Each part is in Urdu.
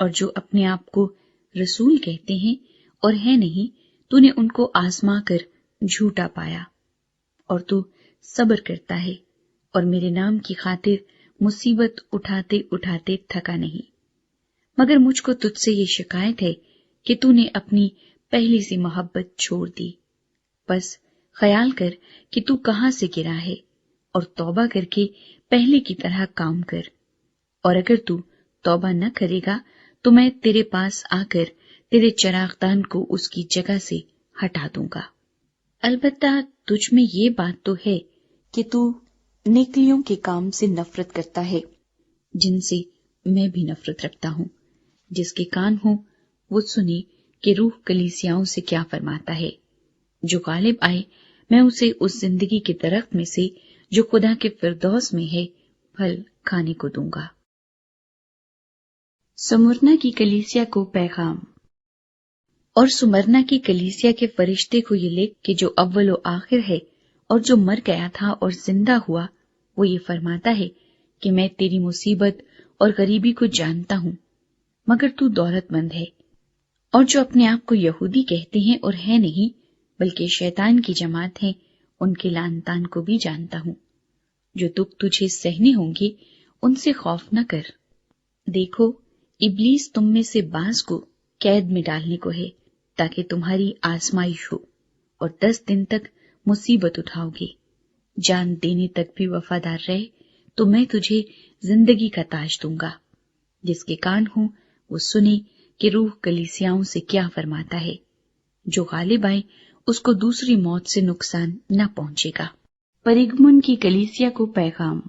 اور جو اپنے آپ کو رسول کہتے ہیں اور ہے نہیں، تو نے ان کو آزما کر جھوٹا پایا، اور تو صبر کرتا ہے اور میرے نام کی خاطر مصیبت اٹھاتے اٹھاتے تھکا نہیں۔ مگر مجھ کو تجھ سے یہ شکایت ہے کہ تو نے اپنی پہلی سی محبت چھوڑ دی۔ بس خیال کر کہ تو کہاں سے گرا ہے، اور توبہ کر کے پہلے کی طرح کام کر، اور اگر تو توبہ نہ کرے گا تو میں تیرے پاس آ کر تیرے چراغدان کو اس کی جگہ سے ہٹا دوں گا۔ البتہ تجھ میں یہ بات تو ہے کہ تو نیکیوں کے کام سے نفرت کرتا ہے، جن سے میں بھی نفرت رکھتا ہوں۔ جس کے کان ہوں وہ سنے کہ روح کلیسیاؤں سے کیا فرماتا ہے۔ جو غالب آئے میں اسے اس زندگی کے درخت میں سے جو خدا کے فردوس میں ہے پھل کھانے کو دوں گا۔ سمرنا کی کلیسیا کو پیغام۔ اور سمرنا کی کلیسیا کے فرشتے کو یہ لکھ کہ جو اول و آخر ہے اور جو مر گیا تھا اور زندہ ہوا، وہ یہ فرماتا ہے کہ میں تیری مصیبت اور غریبی کو جانتا ہوں، مگر تو دولت مند ہے، اور جو اپنے آپ کو یہودی کہتے ہیں اور ہے نہیں بلکہ شیطان کی جماعت ہیں، ان کے لعن طعن کو بھی جانتا ہوں۔ جو دکھ تجھے سہنے ہوں گے ان سے خوف نہ کر۔ دیکھو، ابلیس تم میں سے بعض کو قید میں ڈالنے کو ہے تاکہ تمہاری آزمائش ہو، اور 10 دن تک مصیبت اٹھاؤ گے۔ جان دینے تک بھی وفادار رہ تو میں تجھے زندگی کا تاج دوں گا۔ جس کے کان ہوں وہ سنے کہ روح کلیسیاؤں سے کیا فرماتا ہے۔ جو غالب آئے اس کو دوسری موت سے نقصان نہ پہنچے گا۔ پرگمن کی کلیسیا کو پیغام۔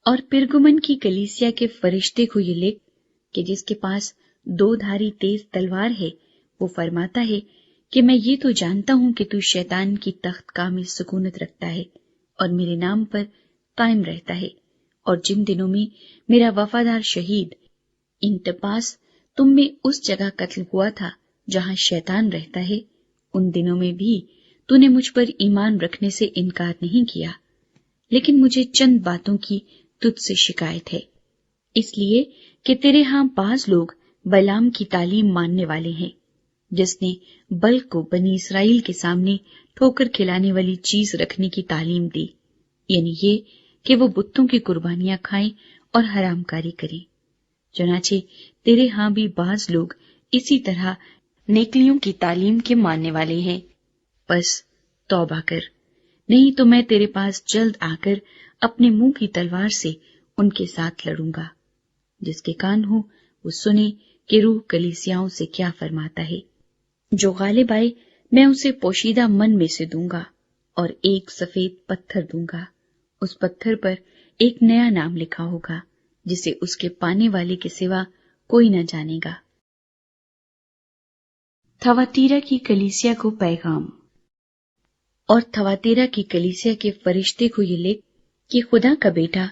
اور پرگمن کی کلیسیا کے فرشتے کو یہ لکھ کہ جس کے پاس 2 دھاری تیز تلوار ہے، وہ فرماتا ہے کہ میں یہ تو جانتا ہوں کہ تو شیطان کی تخت کا میں سکونت رکھتا ہے اور میرے نام پر قائم رہتا ہے، اور جن دنوں میں میرا وفادار شہید انتپاس تم میں اس جگہ قتل ہوا تھا جہاں شیطان رہتا ہے، ان دنوں میں بھی تو نے مجھ پر ایمان رکھنے سے انکار نہیں کیا، لیکن مجھے چند باتوں کی تجھ سے شکایت ہے، اس لیے کہ تیرے ہاں بعض لوگ بلام کی تعلیم ماننے والے ہیں، جس نے بلق کو بنی اسرائیل کے سامنے ٹھوکر کھلانے والی چیز رکھنے کی تعلیم دی، یعنی یہ کہ وہ بتوں کی قربانیاں کھائیں اور حرام کاری کریں۔ چنانچہ تیرے ہاں بھی بعض لوگ اسی طرح نیکیوں کی تعلیم کے ماننے والے ہیں، بس توبہ کر، نہیں تو میں تیرے پاس جلد آ کر اپنے منہ کی تلوار سے ان کے ساتھ لڑوں گا۔ جس کے کان ہوں وہ سنے کہ روح کلیسیاؤں سے کیا فرماتا ہے۔ جو غالب آئے میں اسے پوشیدہ من میں سے دوں گا اور ایک سفید پتھر دوں گا، اس پتھر پر ایک نیا نام لکھا ہوگا جسے اس کے پانے والے کے سوا کوئی نہ جانے گا۔ تھواتیرا کی کلیسیا کو پیغام۔ اور تھواتیرا کی کلیسیا کے فرشتے کو یہ لکھ کہ خدا کا بیٹا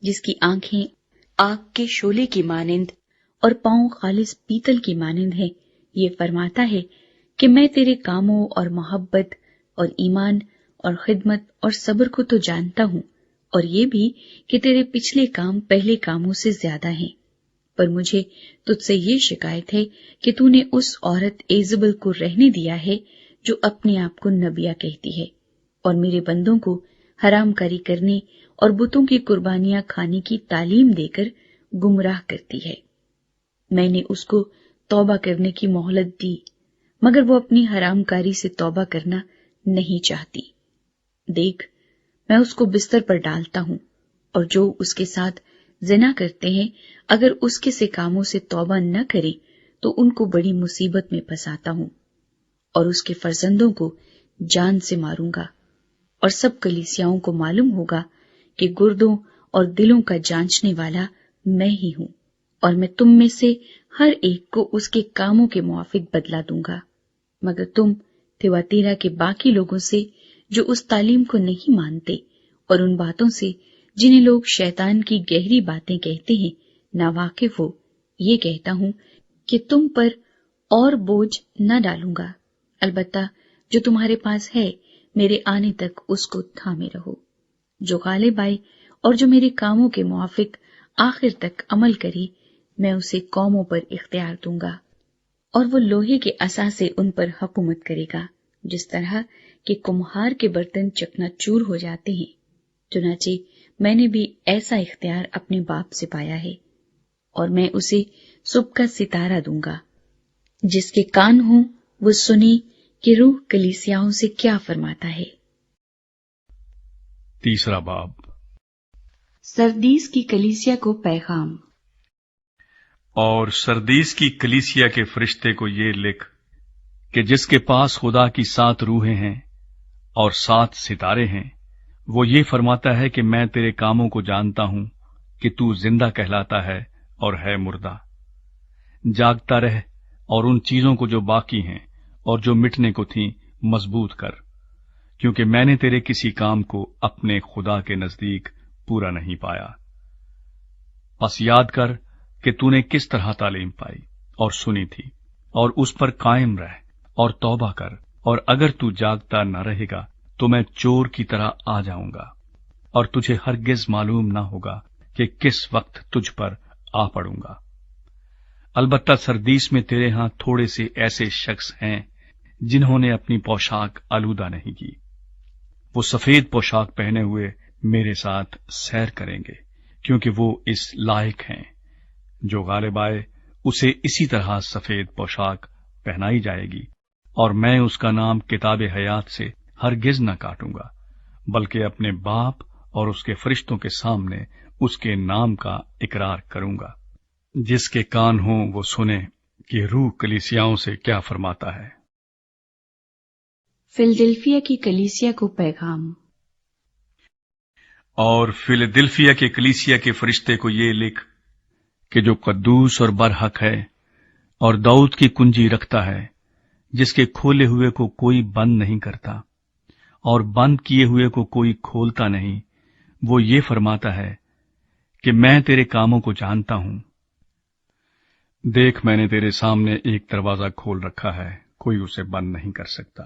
جس کی آنکھیں آگ کے شعلے کی مانند اور پاؤں خالص پیتل کی مانند ہیں، یہ فرماتا ہے کہ میں تیرے کاموں اور محبت اور ایمان اور خدمت اور صبر کو تو جانتا ہوں، اور یہ بھی کہ تیرے پچھلے کام پہلے کاموں سے زیادہ ہیں، پر مجھے تجھ سے یہ شکایت ہے کہ تو نے اس عورت ایزبل کو رہنے دیا ہے جو اپنے آپ کو نبیہ کہتی ہے اور میرے بندوں کو حرام کاری کرنے اور بتوں کی قربانیاں کھانے کی تعلیم دے کر گمراہ کرتی ہے۔ میں نے اس کو توبہ کرنے کی مہلت دی، مگر وہ اپنی حرام کاری سے توبہ کرنا نہیں چاہتی۔ دیکھ، میں اس کو بستر پر ڈالتا ہوں، اور جو اس کے ساتھ زنا کرتے ہیں اگر اس کے سے کاموں سے توبہ نہ کرے تو ان کو بڑی مصیبت میں پھنساتا ہوں، اور اس کے فرزندوں کو جان سے ماروں گا، اور سب کلیسیاؤں کو معلوم ہوگا کہ گردوں اور دلوں کا جانچنے والا میں ہی ہوں، اور میں تم میں سے ہر ایک کو اس کے کاموں کے موافق بدلہ دوں گا۔ مگر تم تھیواتیرا کے باقی لوگوں سے جو اس تعلیم کو نہیں مانتے اور ان باتوں سے جنہیں لوگ شیطان کی گہری باتیں کہتے ہیں ناواقف ہو، یہ کہتا ہوں کہ تم پر اور بوجھ نہ ڈالوں گا، البتہ جو تمہارے پاس ہے میرے آنے تک اس کو تھامے رہو۔ جو غالب آئے اور جو میرے کاموں کے موافق آخر تک عمل کرے، میں اسے قوموں پر اختیار دوں گا، اور وہ لوہے کے عصا سے ان پر حکومت کرے گا، جس طرح کہ کمہار کے برتن چکنا چور ہو جاتے ہیں۔ چنانچہ میں نے بھی ایسا اختیار اپنے باپ سے پایا ہے، اور میں اسے صبح کا ستارہ دوں گا۔ جس کے کان ہوں وہ سنی کہ روح کلیسیاؤں سے کیا فرماتا ہے۔ تیسرا باب۔ سردیس کی کلیسیا کو پیغام۔ اور سردیس کی کلیسیا کے فرشتے کو یہ لکھ کہ جس کے پاس خدا کی 7 روحیں ہیں اور 7 ستارے ہیں، وہ یہ فرماتا ہے کہ میں تیرے کاموں کو جانتا ہوں کہ تو زندہ کہلاتا ہے اور ہے مردہ۔ جاگتا رہ اور ان چیزوں کو جو باقی ہیں اور جو مٹنے کو تھیں مضبوط کر، کیونکہ میں نے تیرے کسی کام کو اپنے خدا کے نزدیک پورا نہیں پایا۔ پس یاد کر کہ تو نے کس طرح تعلیم پائی اور سنی تھی، اور اس پر قائم رہ اور توبہ کر، اور اگر تو جاگتا نہ رہے گا تو میں چور کی طرح آ جاؤں گا، اور تجھے ہرگز معلوم نہ ہوگا کہ کس وقت تجھ پر آ پڑوں گا۔ البتہ سردیس میں تیرے ہاں تھوڑے سے ایسے شخص ہیں جنہوں نے اپنی پوشاک آلودہ نہیں کی۔ وہ سفید پوشاک پہنے ہوئے میرے ساتھ سیر کریں گے، کیونکہ وہ اس لائق ہیں۔ جو غالب آئے اسے اسی طرح سفید پوشاک پہنائی جائے گی، اور میں اس کا نام کتاب حیات سے ہرگز نہ کاٹوں گا، بلکہ اپنے باپ اور اس کے فرشتوں کے سامنے اس کے نام کا اقرار کروں گا۔ جس کے کان ہوں وہ سنے کہ روح کلیسیاؤں سے کیا فرماتا ہے۔ فلدلفیا کی کلیسیا کو پیغام۔ اور فلدلفیا کے کلیسیا کے فرشتے کو یہ لکھ کہ جو قدوس اور برحق ہے اور داؤد کی کنجی رکھتا ہے، جس کے کھولے ہوئے کو کوئی بند نہیں کرتا اور بند کیے ہوئے کو کوئی کھولتا نہیں، وہ یہ فرماتا ہے کہ میں تیرے کاموں کو جانتا ہوں۔ دیکھ، میں نے تیرے سامنے ایک دروازہ کھول رکھا ہے، کوئی اسے بند نہیں کر سکتا،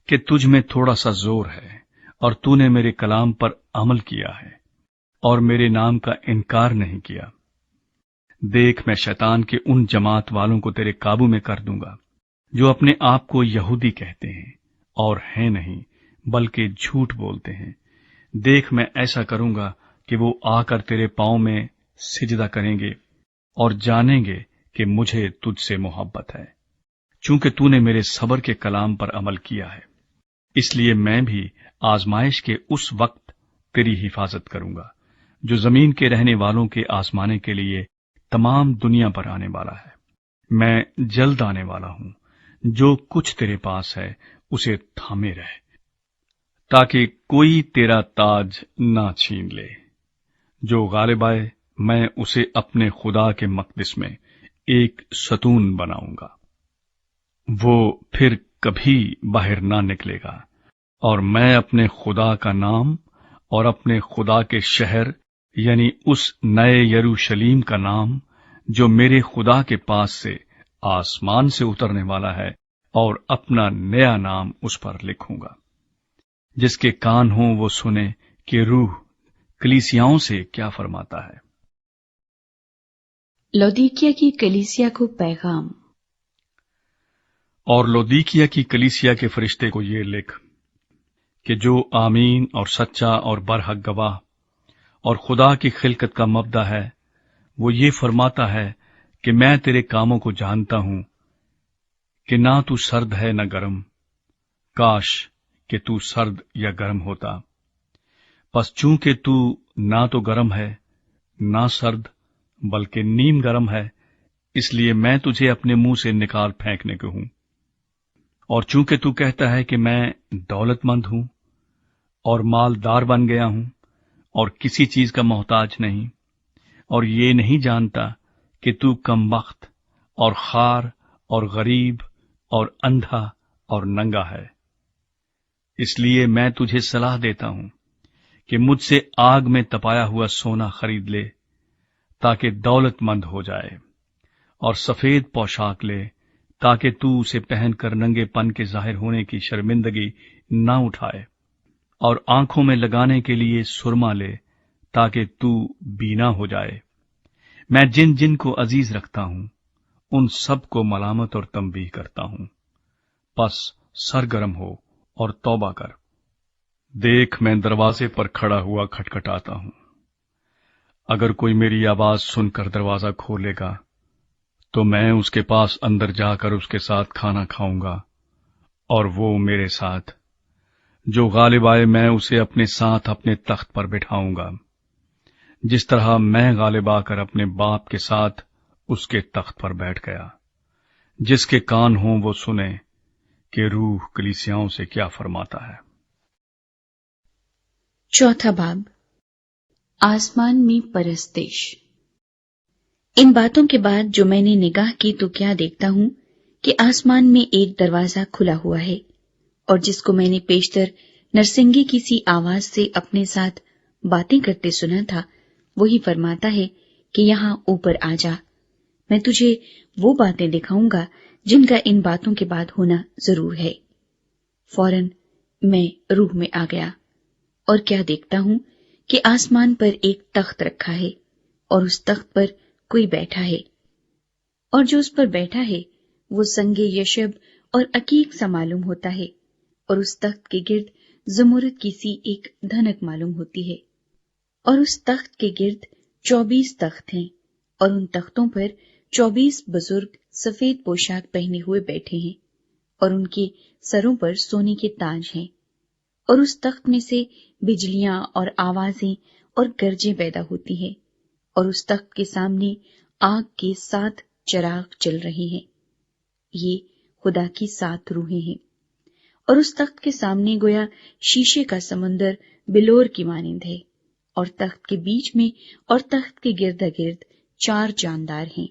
کہ تجھ میں تھوڑا سا زور ہے، اور تو نے میرے کلام پر عمل کیا ہے اور میرے نام کا انکار نہیں کیا۔ دیکھ، میں شیطان کے ان جماعت والوں کو تیرے قابو میں کر دوں گا جو اپنے آپ کو یہودی کہتے ہیں اور ہیں نہیں بلکہ جھوٹ بولتے ہیں۔ دیکھ، میں ایسا کروں گا کہ وہ آ کر تیرے پاؤں میں سجدہ کریں گے اور جانیں گے کہ مجھے تجھ سے محبت ہے، چونکہ تو نے میرے صبر کے کلام پر عمل کیا ہے۔ اس لیے میں بھی آزمائش کے اس وقت تیری حفاظت کروں گا جو زمین کے رہنے والوں کے آزمانے کے لیے تمام دنیا پر آنے والا ہے۔ میں جلد آنے والا ہوں۔ جو کچھ تیرے پاس ہے اسے تھامے رہ، تاکہ کوئی تیرا تاج نہ چھین لے۔ جو غالب آئے میں اسے اپنے خدا کے مقدس میں ایک ستون بناؤں گا، وہ پھر کبھی باہر نہ نکلے گا، اور میں اپنے خدا کا نام اور اپنے خدا کے شہر یعنی اس نئے یروشلیم کا نام جو میرے خدا کے پاس سے آسمان سے اترنے والا ہے، اور اپنا نیا نام اس پر لکھوں گا۔ جس کے کان ہوں وہ سنے کہ روح کلیسیاؤں سے کیا فرماتا ہے۔ لودیکیا کی کلیسیا کو پیغام۔ اور لودیکیا کی کلیسیا کے فرشتے کو یہ لکھ کہ جو آمین اور سچا اور برحق گواہ اور خدا کی خلقت کا مبدا ہے، وہ یہ فرماتا ہے کہ میں تیرے کاموں کو جانتا ہوں کہ نہ تو سرد ہے نہ گرم، کاش کہ تو سرد یا گرم ہوتا۔ پس چونکہ تو نہ تو گرم ہے نہ سرد بلکہ نیم گرم ہے، اس لیے میں تجھے اپنے منہ سے نکال پھینکنے کو ہوں۔ اور چونکہ تو کہتا ہے کہ میں دولت مند ہوں اور مالدار بن گیا ہوں اور کسی چیز کا محتاج نہیں، اور یہ نہیں جانتا کہ تو کم وقت اور خوار اور غریب اور اندھا اور ننگا ہے، اس لیے میں تجھے صلاح دیتا ہوں کہ مجھ سے آگ میں تپایا ہوا سونا خرید لے تاکہ دولت مند ہو جائے، اور سفید پوشاک لے تاکہ تو اسے پہن کر ننگے پن کے ظاہر ہونے کی شرمندگی نہ اٹھائے، اور آنکھوں میں لگانے کے لیے سرما لے تاکہ تو بینا ہو جائے۔ میں جن جن کو عزیز رکھتا ہوں ان سب کو ملامت اور تنبیہ کرتا ہوں۔ پس سرگرم ہو اور توبہ کر۔ دیکھ، میں دروازے پر کھڑا ہوا کھٹکھٹاتا ہوں۔ اگر کوئی میری آواز سن کر دروازہ کھولے گا تو میں اس کے پاس اندر جا کر اس کے ساتھ کھانا کھاؤں گا اور وہ میرے ساتھ۔ جو غالب آئے میں اسے اپنے ساتھ اپنے تخت پر بٹھاؤں گا، جس طرح میں غالب آ کر اپنے باپ کے ساتھ اس کے تخت پر بیٹھ گیا۔ جس کے کان ہوں وہ سنے کہ روح کلیسیاؤں سے کیا فرماتا ہے۔ چوتھا باب، آسمان میں پرستش۔ ان باتوں کے بعد جو میں نے نگاہ کی تو کیا دیکھتا ہوں کہ آسمان میں ایک دروازہ کھلا ہوا ہے، اور جس کو میں نے پیشتر نرسنگی کی سی آواز سے اپنے ساتھ باتیں کرتے سنا تھا، وہی فرماتا ہے کہ یہاں اوپر آ جا، میں تجھے وہ باتیں دکھاؤں گا جن کا ان باتوں کے بعد ہونا ضرور ہے۔ فوراً میں روح میں آ گیا، اور کیا دیکھتا ہوں کہ آسمان پر ایک تخت رکھا ہے، اور اس تخت پر کوئی بیٹھا ہے، اور جو اس پر بیٹھا ہے وہ سنگ یشب اور عقیق سا معلوم ہوتا ہے، اور اس تخت کے گرد زمرد کی سی ایک دھنک معلوم ہوتی ہے، اور اس تخت کے گرد 24 تخت ہیں، اور ان تختوں پر 24 بزرگ سفید پوشاک پہنے ہوئے بیٹھے ہیں، اور ان کے سروں پر سونے کے تاج ہیں، اور اس تخت میں سے بجلیاں اور آوازیں اور گرجیں پیدا ہوتی ہیں، اور اس تخت کے سامنے آگ کے 7 چراغ جل رہے ہیں، یہ خدا کی 7 روحیں ہیں، اور اس تخت کے سامنے گویا شیشے کا سمندر بلور کی مانند ہے، اور تخت کے بیچ میں اور تخت کے گردا گرد 4 جاندار ہیں،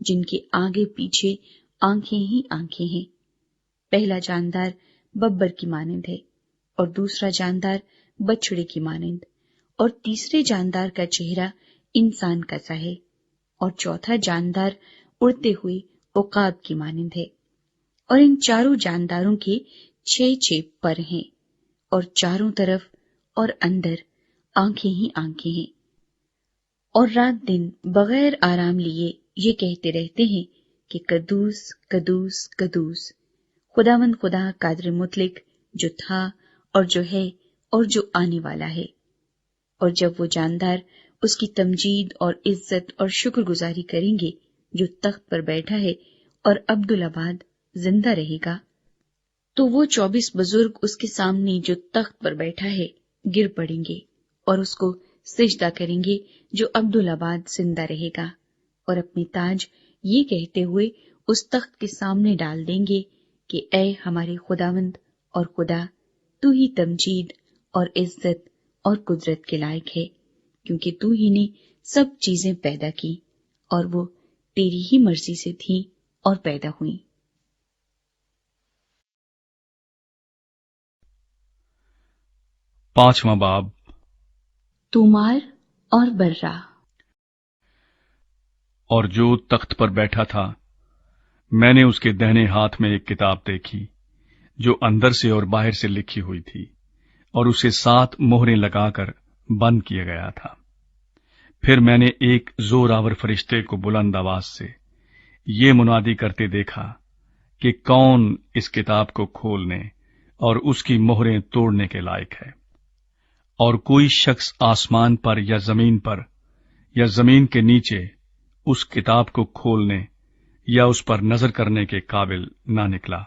جن کے آگے پیچھے آنکھیں ہی آنکھیں ہیں۔ پہلا جاندار ببر کی مانند ہے، اور دوسرا جاندار بچڑے کی مانند، اور تیسرے جاندار کا چہرہ انسان کا سا ہے، اور چوتھا جاندار اڑتے ہوئے عقاب کی مانند ہے، اور ان چاروں جانداروں کے 6 پر ہیں، اور چاروں طرف اور اندر آنکھیں ہی آنکھیں ہیں، اور رات دن بغیر آرام لیے یہ کہتے رہتے ہیں کہ قدوس قدوس قدوس خداوند خدا قادر مطلق، جو تھا اور جو ہے اور جو آنے والا ہے۔ اور جب وہ جاندار اس کی تمجید اور عزت اور شکر گزاری کریں گے جو تخت پر بیٹھا ہے اور عبدالآباد زندہ رہے گا، تو وہ 24 بزرگ اس کے سامنے جو تخت پر بیٹھا ہے گر پڑیں گے اور اس کو سجدہ کریں گے جو عبدالآباد زندہ رہے گا، اور اپنے تاج یہ کہتے ہوئے اس تخت کے سامنے ڈال دیں گے کہ اے ہمارے خداوند اور خدا، تو ہی تمجید اور عزت اور قدرت کے لائق ہے، کیونکہ تو ہی نے سب چیزیں پیدا کی، اور وہ تیری ہی مرضی سے تھیں اور پیدا ہوئیں۔ پانچواں باب، تومار اور برا۔ اور جو تخت پر بیٹھا تھا میں نے اس کے دہنے ہاتھ میں ایک کتاب دیکھی جو اندر سے اور باہر سے لکھی ہوئی تھی، اور اسے 7 مہریں لگا کر بند کیا گیا تھا۔ پھر میں نے ایک زور آور فرشتے کو بلند آواز سے یہ منادی کرتے دیکھا کہ کون اس کتاب کو کھولنے اور اس کی مہریں توڑنے کے لائق ہے؟ اور کوئی شخص آسمان پر یا زمین پر یا زمین کے نیچے اس کتاب کو کھولنے یا اس پر نظر کرنے کے قابل نہ نکلا،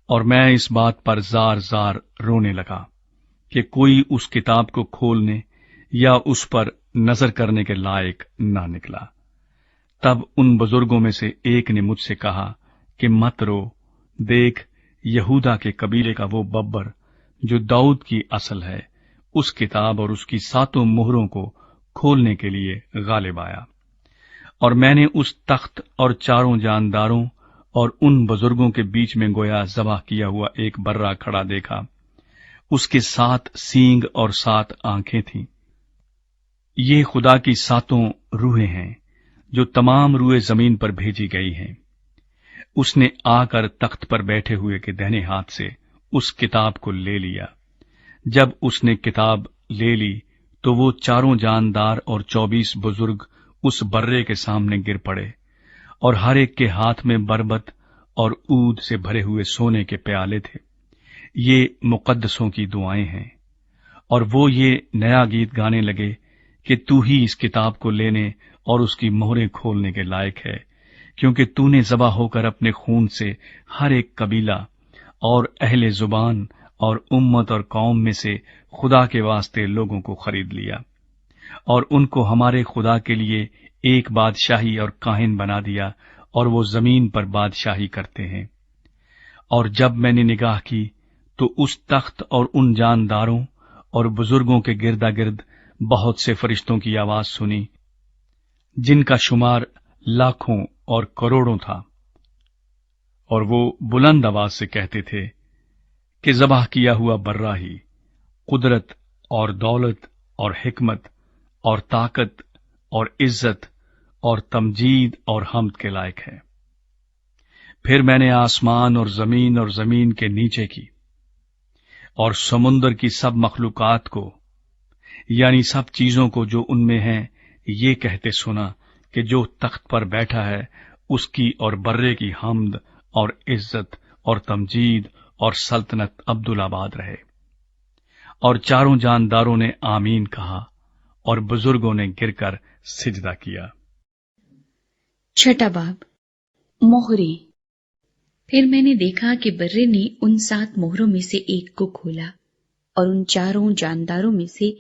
اور میں اس بات پر زار زار رونے لگا کہ کوئی اس کتاب کو کھولنے یا اس پر نظر کرنے کے لائق نہ نکلا۔ تب ان بزرگوں میں سے ایک نے مجھ سے کہا کہ مت رو، دیکھ، یہودا کے قبیلے کا وہ ببر جو داؤد کی اصل ہے، اس کتاب اور اس کی 7 مہروں کو کھولنے کے لیے غالب آیا۔ اور میں نے اس تخت اور 4 جانداروں اور ان بزرگوں کے بیچ میں گویا ذبح کیا ہوا ایک برا کھڑا دیکھا، اس کے 7 سینگ اور 7 آنکھیں تھیں۔ یہ خدا کی 7 روحیں ہیں جو تمام روئے زمین پر بھیجی گئی ہیں۔ اس نے آ کر تخت پر بیٹھے ہوئے کے دہنے ہاتھ سے اس کتاب کو لے لیا۔ جب اس نے کتاب لے لی تو وہ 4 جاندار اور 24 بزرگ اس برے کے سامنے گر پڑے، اور ہر ایک کے ہاتھ میں بربط اور عود سے بھرے ہوئے سونے کے پیالے تھے۔ یہ مقدسوں کی دعائیں ہیں۔ اور وہ یہ نیا گیت گانے لگے کہ تو ہی اس کتاب کو لینے اور اس کی مہریں کھولنے کے لائق ہے، کیونکہ تو نے ذبح ہو کر اپنے خون سے ہر ایک قبیلہ اور اہل زبان اور امت اور قوم میں سے خدا کے واسطے لوگوں کو خرید لیا، اور ان کو ہمارے خدا کے لیے ایک بادشاہی اور کاہن بنا دیا، اور وہ زمین پر بادشاہی کرتے ہیں۔ اور جب میں نے نگاہ کی تو اس تخت اور ان جانداروں اور بزرگوں کے گردا گرد بہت سے فرشتوں کی آواز سنی، جن کا شمار لاکھوں اور کروڑوں تھا، اور وہ بلند آواز سے کہتے تھے کہ ذبح کیا ہوا برا ہی قدرت اور دولت اور حکمت اور طاقت اور عزت اور تمجید اور حمد کے لائق ہے۔ پھر میں نے آسمان اور زمین کے نیچے کی اور سمندر کی سب مخلوقات کو، یعنی سب چیزوں کو جو ان میں ہیں، یہ کہتے سنا کہ جو تخت پر بیٹھا ہے اس کی اور برے کی حمد اور عزت اور تمجید اور سلطنت عبدالآباد رہے۔ اور چاروں جانداروں نے آمین کہا، اور بزرگوں نے گر کر سجدہ کیا۔ چھٹا باب، مہریں۔ پھر میں نے دیکھا کہ برے نے ان 7 مہروں میں سے ایک کو کھولا، اور ان چاروں جانداروں میں سے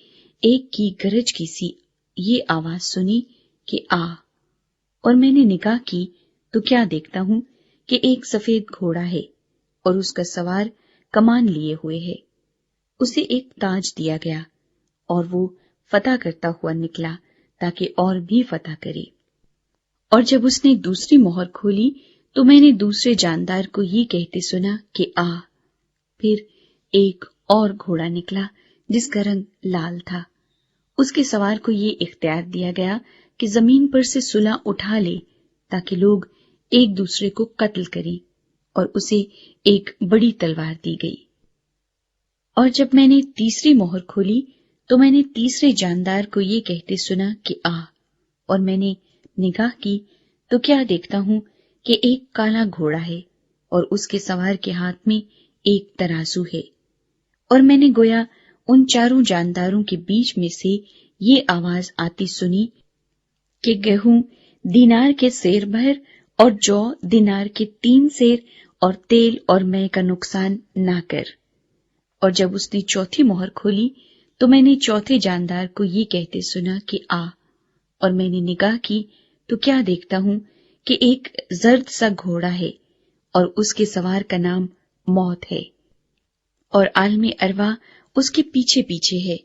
ایک کی گرج کی سی یہ آواز سنی کہ آ۔ اور میں نے نگاہ کی تو کیا دیکھتا ہوں کہ ایک سفید گھوڑا ہے، اور اس کا سوار کمان لیے ہوئے ہے۔ اسے ایک تاج دیا گیا، اور وہ فتح کرتا ہوا نکلا تاکہ اور بھی فتح کرے۔ اور جب اس نے دوسری مہر کھولی تو میں نے دوسرے جاندار کو یہ کہتے سنا کہ آ۔ پھر ایک اور گھوڑا نکلا جس کا رنگ لال تھا۔ اس کے سوار کو یہ اختیار دیا گیا کہ زمین پر سے صلہ اٹھا لے تاکہ لوگ ایک دوسرے کو قتل کریں، اور اسے ایک بڑی تلوار دی گئی۔ اور جب میں نے تیسری مہر کھولی تو میں نے تیسرے جاندار کو یہ کہتے سنا کہ آ۔ اور میں نے نگاہ کی تو کیا دیکھتا ہوں کہ ایک کالا گھوڑا ہے، اور اس کے سوار کے ہاتھ میں ایک ترازو ہے۔ اور میں نے گویا ان چاروں جانداروں کے بیچ میں سے یہ آواز آتی سنی کہ گیہوں دینار کے سیر بھر، اور جو دینار کے 3 سیر، اور تیل اور مے کا نقصان نہ کر۔ اور جب اس نے چوتھی مہر کھولی تو میں نے چوتھے جاندار کو یہ کہتے سنا کہ آ۔ اور میں نے نگاہ کی تو کیا دیکھتا ہوں کہ ایک زرد سا گھوڑا ہے، اور اس کے سوار کا نام موت ہے، اور عالم ارواح اس کے پیچھے پیچھے ہے۔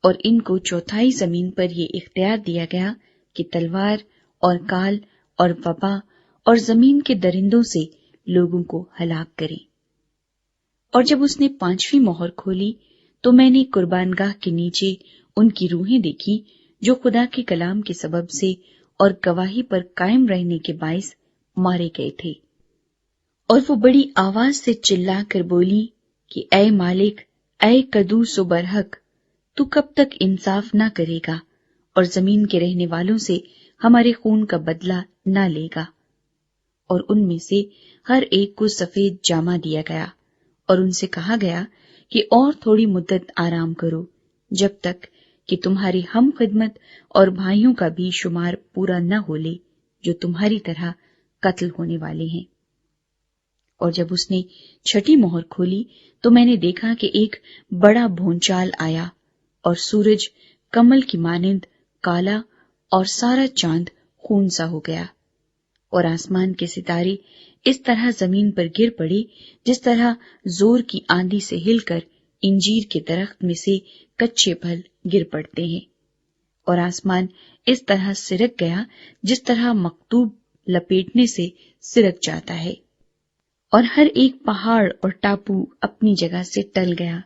اور ان کو چوتھائی زمین پر یہ اختیار دیا گیا کہ تلوار اور کال اور وبا اور زمین کے درندوں سے لوگوں کو ہلاک کریں۔ اور جب اس نے 5ویں مہر کھولی تو میں نے قربان گاہ کے نیچے ان کی روحیں دیکھی جو خدا کے کلام کے سبب سے اور گواہی پر قائم رہنے کے باعث مارے گئے تھے۔ اور وہ بڑی آواز سے چلا کر بولی کہ اے مالک، اے قدوس و برحق، تو کب تک انصاف نہ کرے گا اور زمین کے رہنے والوں سے ہمارے خون کا بدلہ نہ لے گا؟ اور ان میں سے ہر ایک کو سفید جامہ دیا گیا، اور ان سے کہا گیا کہ اور تھوڑی مدت آرام کرو، جب تک کہ تمہاری ہم خدمت اور بھائیوں کا بھی شمار پورا نہ ہو لے جو تمہاری طرح قتل ہونے والے ہیں۔ اور جب اس نے 6ٹھی مہر کھولی تو میں نے دیکھا کہ ایک بڑا بھونچال آیا، اور سورج کمل کی مانند کالا، اور سارا چاند خون سا ہو گیا، اور آسمان کے ستارے اس طرح زمین پر گر پڑے جس طرح زور کی آندھی سے ہل کر انجیر کے درخت میں سے کچے پھل گر پڑتے ہیں، اور آسمان اس طرح سرک گیا جس طرح مکتوب لپیٹنے سے سرک جاتا ہے، اور ہر ایک پہاڑ اور ٹاپو اپنی جگہ سے ٹل گیا،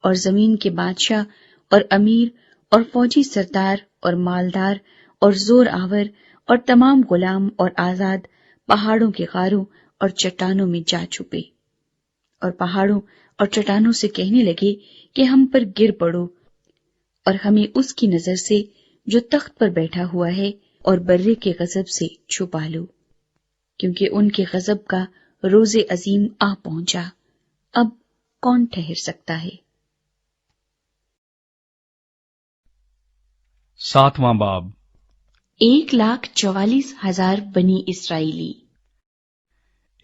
اور زمین کے بادشاہ اور امیر اور فوجی سردار اور مالدار اور زور آور اور تمام غلام اور آزاد پہاڑوں کے غاروں اور چٹانوں میں جا چھپے، اور پہاڑوں اور چٹانوں سے کہنے لگے کہ ہم پر گر پڑو، اور ہمیں اس کی نظر سے جو تخت پر بیٹھا ہوا ہے اور برے کے غضب سے چھپا لو، کیونکہ ان کے غضب کا روز عظیم آ پہنچا، اب کون ٹھہر سکتا ہے؟ 7واں باب 1,44,000 بنی اسرائیلی۔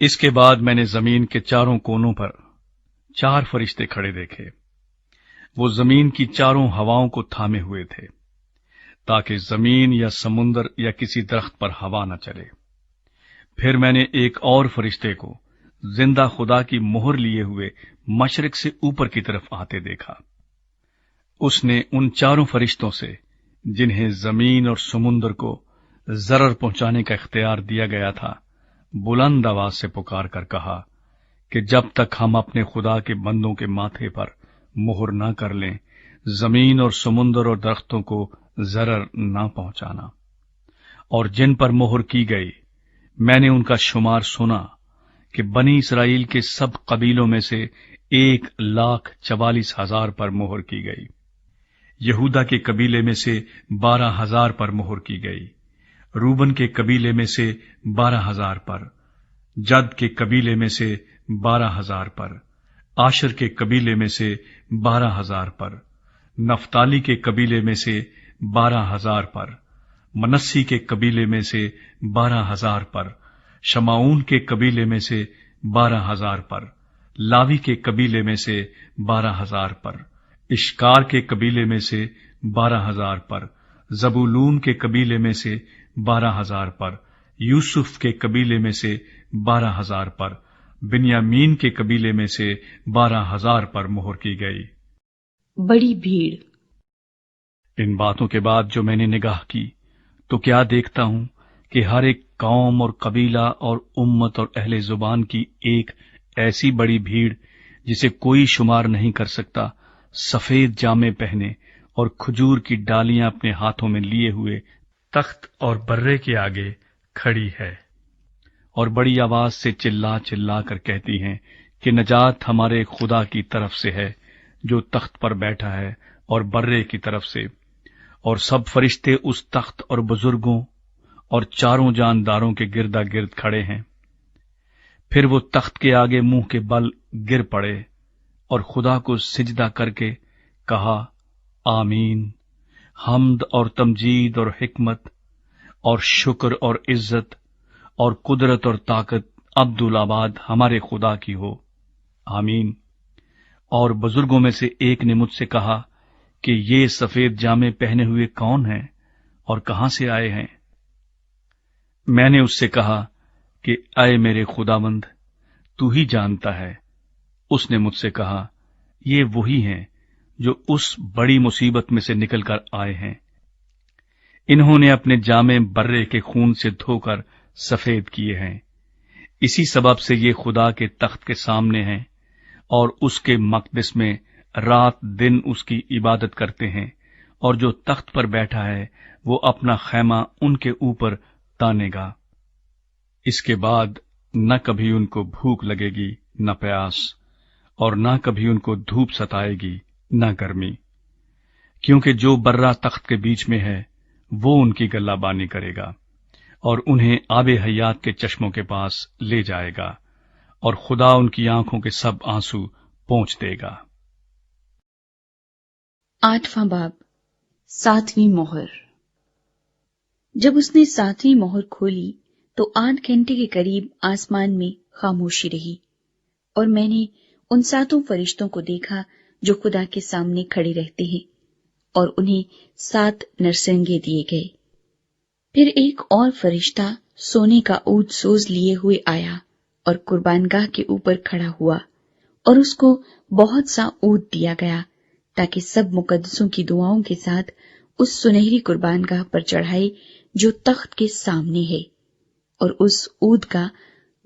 اس کے بعد میں نے زمین کے چاروں کونوں پر 4 فرشتے کھڑے دیکھے۔ وہ زمین کی چاروں ہواؤں کو تھامے ہوئے تھے، تاکہ زمین یا سمندر یا کسی درخت پر ہوا نہ چلے۔ پھر میں نے ایک اور فرشتے کو زندہ خدا کی مہر لیے ہوئے مشرق سے اوپر کی طرف آتے دیکھا۔ اس نے ان چاروں فرشتوں سے، جنہیں زمین اور سمندر کو ضرر پہنچانے کا اختیار دیا گیا تھا، بلند آواز سے پکار کر کہا کہ جب تک ہم اپنے خدا کے بندوں کے ماتھے پر مہر نہ کر لیں، زمین اور سمندر اور درختوں کو ضرر نہ پہنچانا۔ اور جن پر مہر کی گئی، میں نے ان کا شمار سنا کہ بنی اسرائیل کے سب قبیلوں میں سے 1,44,000 پر مہر کی گئی۔ یہودا کے قبیلے میں سے 12,000 پر مہر کی گئی، روبن کے قبیلے میں سے 12,000 پر، جد کے قبیلے میں سے 12,000 پر، آشر کے قبیلے میں سے 12,000 پر، نفتالی کے قبیلے میں سے 12,000 پر، منسی کے قبیلے میں سے 12,000 پر، شمعون کے قبیلے میں سے 12,000 پر، لاوی کے قبیلے میں سے 12,000 پر، اشکار کے قبیلے میں سے 12,000 پر، زبولون کے قبیلے میں سے 12,000 پر، یوسف کے قبیلے میں سے 12,000 پر، بنیامین کے قبیلے میں سے 12,000 پر مہر کی گئی۔ بڑی بھیڑ۔ ان باتوں کے بعد جو میں نے نگاہ کی تو کیا دیکھتا ہوں کہ ہر ایک قوم اور قبیلہ اور امت اور اہل زبان کی ایک ایسی بڑی بھیڑ جسے کوئی شمار نہیں کر سکتا، سفید جامے پہنے اور کھجور کی ڈالیاں اپنے ہاتھوں میں لیے ہوئے تخت اور برے کے آگے کھڑی ہے، اور بڑی آواز سے چلا چلا کر کہتی ہیں کہ نجات ہمارے خدا کی طرف سے ہے جو تخت پر بیٹھا ہے، اور برے کی طرف سے۔ اور سب فرشتے اس تخت اور بزرگوں اور چاروں جانداروں کے گردا گرد کھڑے ہیں۔ پھر وہ تخت کے آگے منہ کے بل گر پڑے اور خدا کو سجدہ کر کے کہا، آمین، حمد اور تمجید اور حکمت اور شکر اور عزت اور قدرت اور طاقت عبدالآباد ہمارے خدا کی ہو، آمین۔ اور بزرگوں میں سے ایک نے مجھ سے کہا کہ یہ سفید جامے پہنے ہوئے کون ہیں اور کہاں سے آئے ہیں؟ میں نے اس سے کہا کہ اے میرے خداوند، تو ہی جانتا ہے۔ اس نے مجھ سے کہا، یہ وہی ہیں جو اس بڑی مصیبت میں سے نکل کر آئے ہیں۔ انہوں نے اپنے جامے برے کے خون سے دھو کر سفید کیے ہیں۔ اسی سبب سے یہ خدا کے تخت کے سامنے ہیں اور اس کے مقدس میں رات دن اس کی عبادت کرتے ہیں، اور جو تخت پر بیٹھا ہے وہ اپنا خیمہ ان کے اوپر تانے گا۔ اس کے بعد نہ کبھی ان کو بھوک لگے گی نہ پیاس، اور نہ کبھی ان کو دھوپ ستائے گی نہ گرمی، کیونکہ جو برہ تخت کے بیچ میں ہے وہ ان کی گلہ بانی کرے گا، اور انہیں آب حیات کے چشموں کے پاس لے جائے گا، اور خدا ان کی آنکھوں کے سب آنسو پونچھ دے گا۔ 8واں باب 7ویں مہر۔ جب اس نے 7ویں مہر کھولی تو 8 گھنٹے کے قریب آسمان میں خاموشی رہی، اور میں نے ان 7 فرشتوں کو دیکھا جو خدا کے سامنے کھڑے رہتے ہیں، اور انہیں 7 نرسنگے دیے گئے۔ پھر ایک اور فرشتہ سونے کا عود سوز لیے ہوئے آیا اور قربان گاہ کے اوپر کھڑا ہوا، اور اس کو بہت سا عود دیا گیا تاکہ سب مقدسوں کی دعاؤں کے ساتھ اس سنہری قربان گاہ پر چڑھائے جو تخت کے سامنے ہے، اور اس عود کا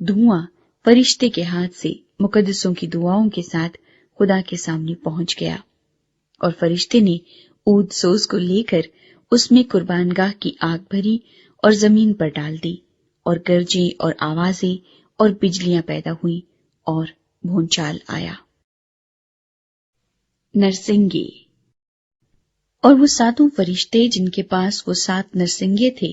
دھواں فرشتے کے ہاتھ سے مقدسوں کی دعاؤں کے ساتھ خدا کے سامنے پہنچ گیا، اور فرشتے نے عود سوز کو لے کر اس میں قربان گاہ کی آگ بھری اور زمین پر ڈال دی، اور گرجیں اور آوازیں اور بجلیاں پیدا ہوئیں اور بھونچال آیا۔ نرسنگے۔ اور وہ 7 فرشتے جن کے پاس وہ 7 نرسنگے تھے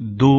2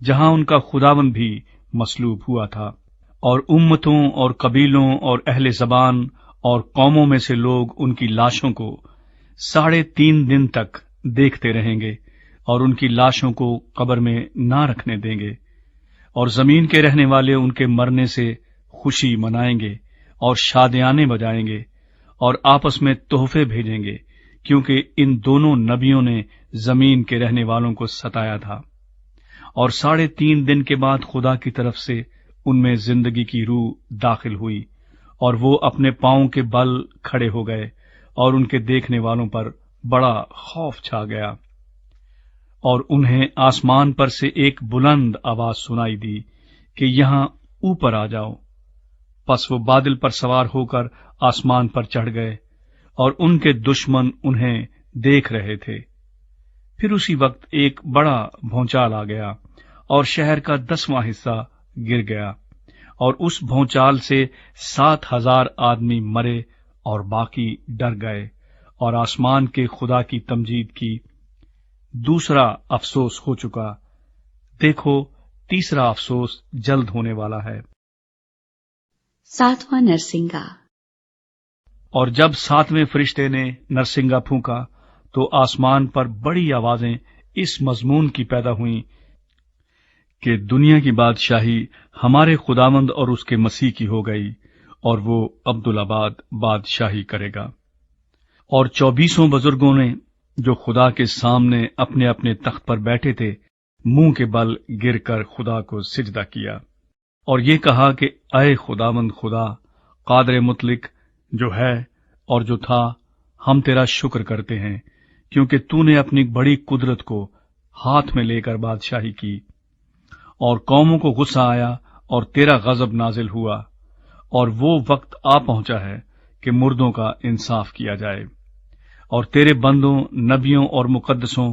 جہاں ان کا خداوند بھی مصلوب ہوا تھا، اور امتوں اور قبیلوں اور اہل زبان اور قوموں میں سے لوگ ان کی لاشوں کو 3.5 دن تک دیکھتے رہیں گے اور ان کی لاشوں کو قبر میں نہ رکھنے دیں گے، اور زمین کے رہنے والے ان کے مرنے سے خوشی منائیں گے اور شادیانے بجائیں گے اور آپس میں تحفے بھیجیں گے، کیونکہ ان دونوں نبیوں نے زمین کے رہنے والوں کو ستایا تھا۔ اور 3.5 دن کے بعد خدا کی طرف سے ان میں زندگی کی روح داخل ہوئی، اور وہ اپنے پاؤں کے بل کھڑے ہو گئے، اور ان کے دیکھنے والوں پر بڑا خوف چھا گیا، اور انہیں آسمان پر سے ایک بلند آواز سنائی دی کہ یہاں اوپر آ جاؤ۔ پس وہ بادل پر سوار ہو کر آسمان پر چڑھ گئے، اور ان کے دشمن انہیں دیکھ رہے تھے۔ پھر اسی وقت ایک بڑا بھونچال آ گیا، اور شہر کا 10واں حصہ گر گیا، اور اس بھونچال سے 7,000 آدمی مرے اور باقی ڈر گئے، اور آسمان کے خدا کی تمجید کی۔ دوسرا افسوس ہو چکا، دیکھو تیسرا افسوس جلد ہونے والا ہے۔ 7واں نرسنگا۔ اور جب 7ویں فرشتے نے نرسنگا پھونکا تو آسمان پر بڑی آوازیں اس مضمون کی پیدا ہوئیں کہ دنیا کی بادشاہی ہمارے خداوند اور اس کے مسیح کی ہو گئی، اور وہ عبدالآباد بادشاہی کرے گا۔ اور 24 بزرگوں نے جو خدا کے سامنے اپنے اپنے تخت پر بیٹھے تھے، منہ کے بل گر کر خدا کو سجدہ کیا، اور یہ کہا کہ اے خداوند خدا قادر مطلق، جو ہے اور جو تھا، ہم تیرا شکر کرتے ہیں، کیونکہ تو نے اپنی بڑی قدرت کو ہاتھ میں لے کر بادشاہی کی، اور قوموں کو غصہ آیا اور تیرا غضب نازل ہوا، اور وہ وقت آ پہنچا ہے کہ مردوں کا انصاف کیا جائے، اور تیرے بندوں نبیوں اور مقدسوں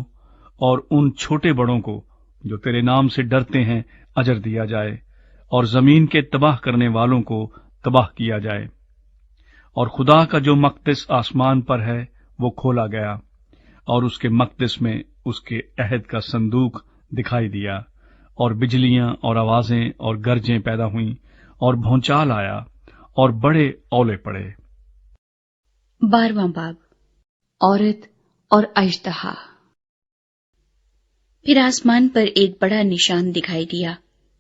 اور ان چھوٹے بڑوں کو جو تیرے نام سے ڈرتے ہیں اجر دیا جائے، اور زمین کے تباہ کرنے والوں کو تباہ کیا جائے۔ اور خدا کا جو مقدس آسمان پر ہے وہ کھولا گیا، اور اس کے مقدس میں اس کے عہد کا صندوق دکھائی دیا، اور بجلیاں اور آوازیں اور گرجیں پیدا ہوئیں، اور بھونچال آیا، اور بڑے اولے پڑے۔ 12واں باب، عورت اور اژدہا۔ پھر آسمان پر ایک بڑا نشان دکھائی دیا،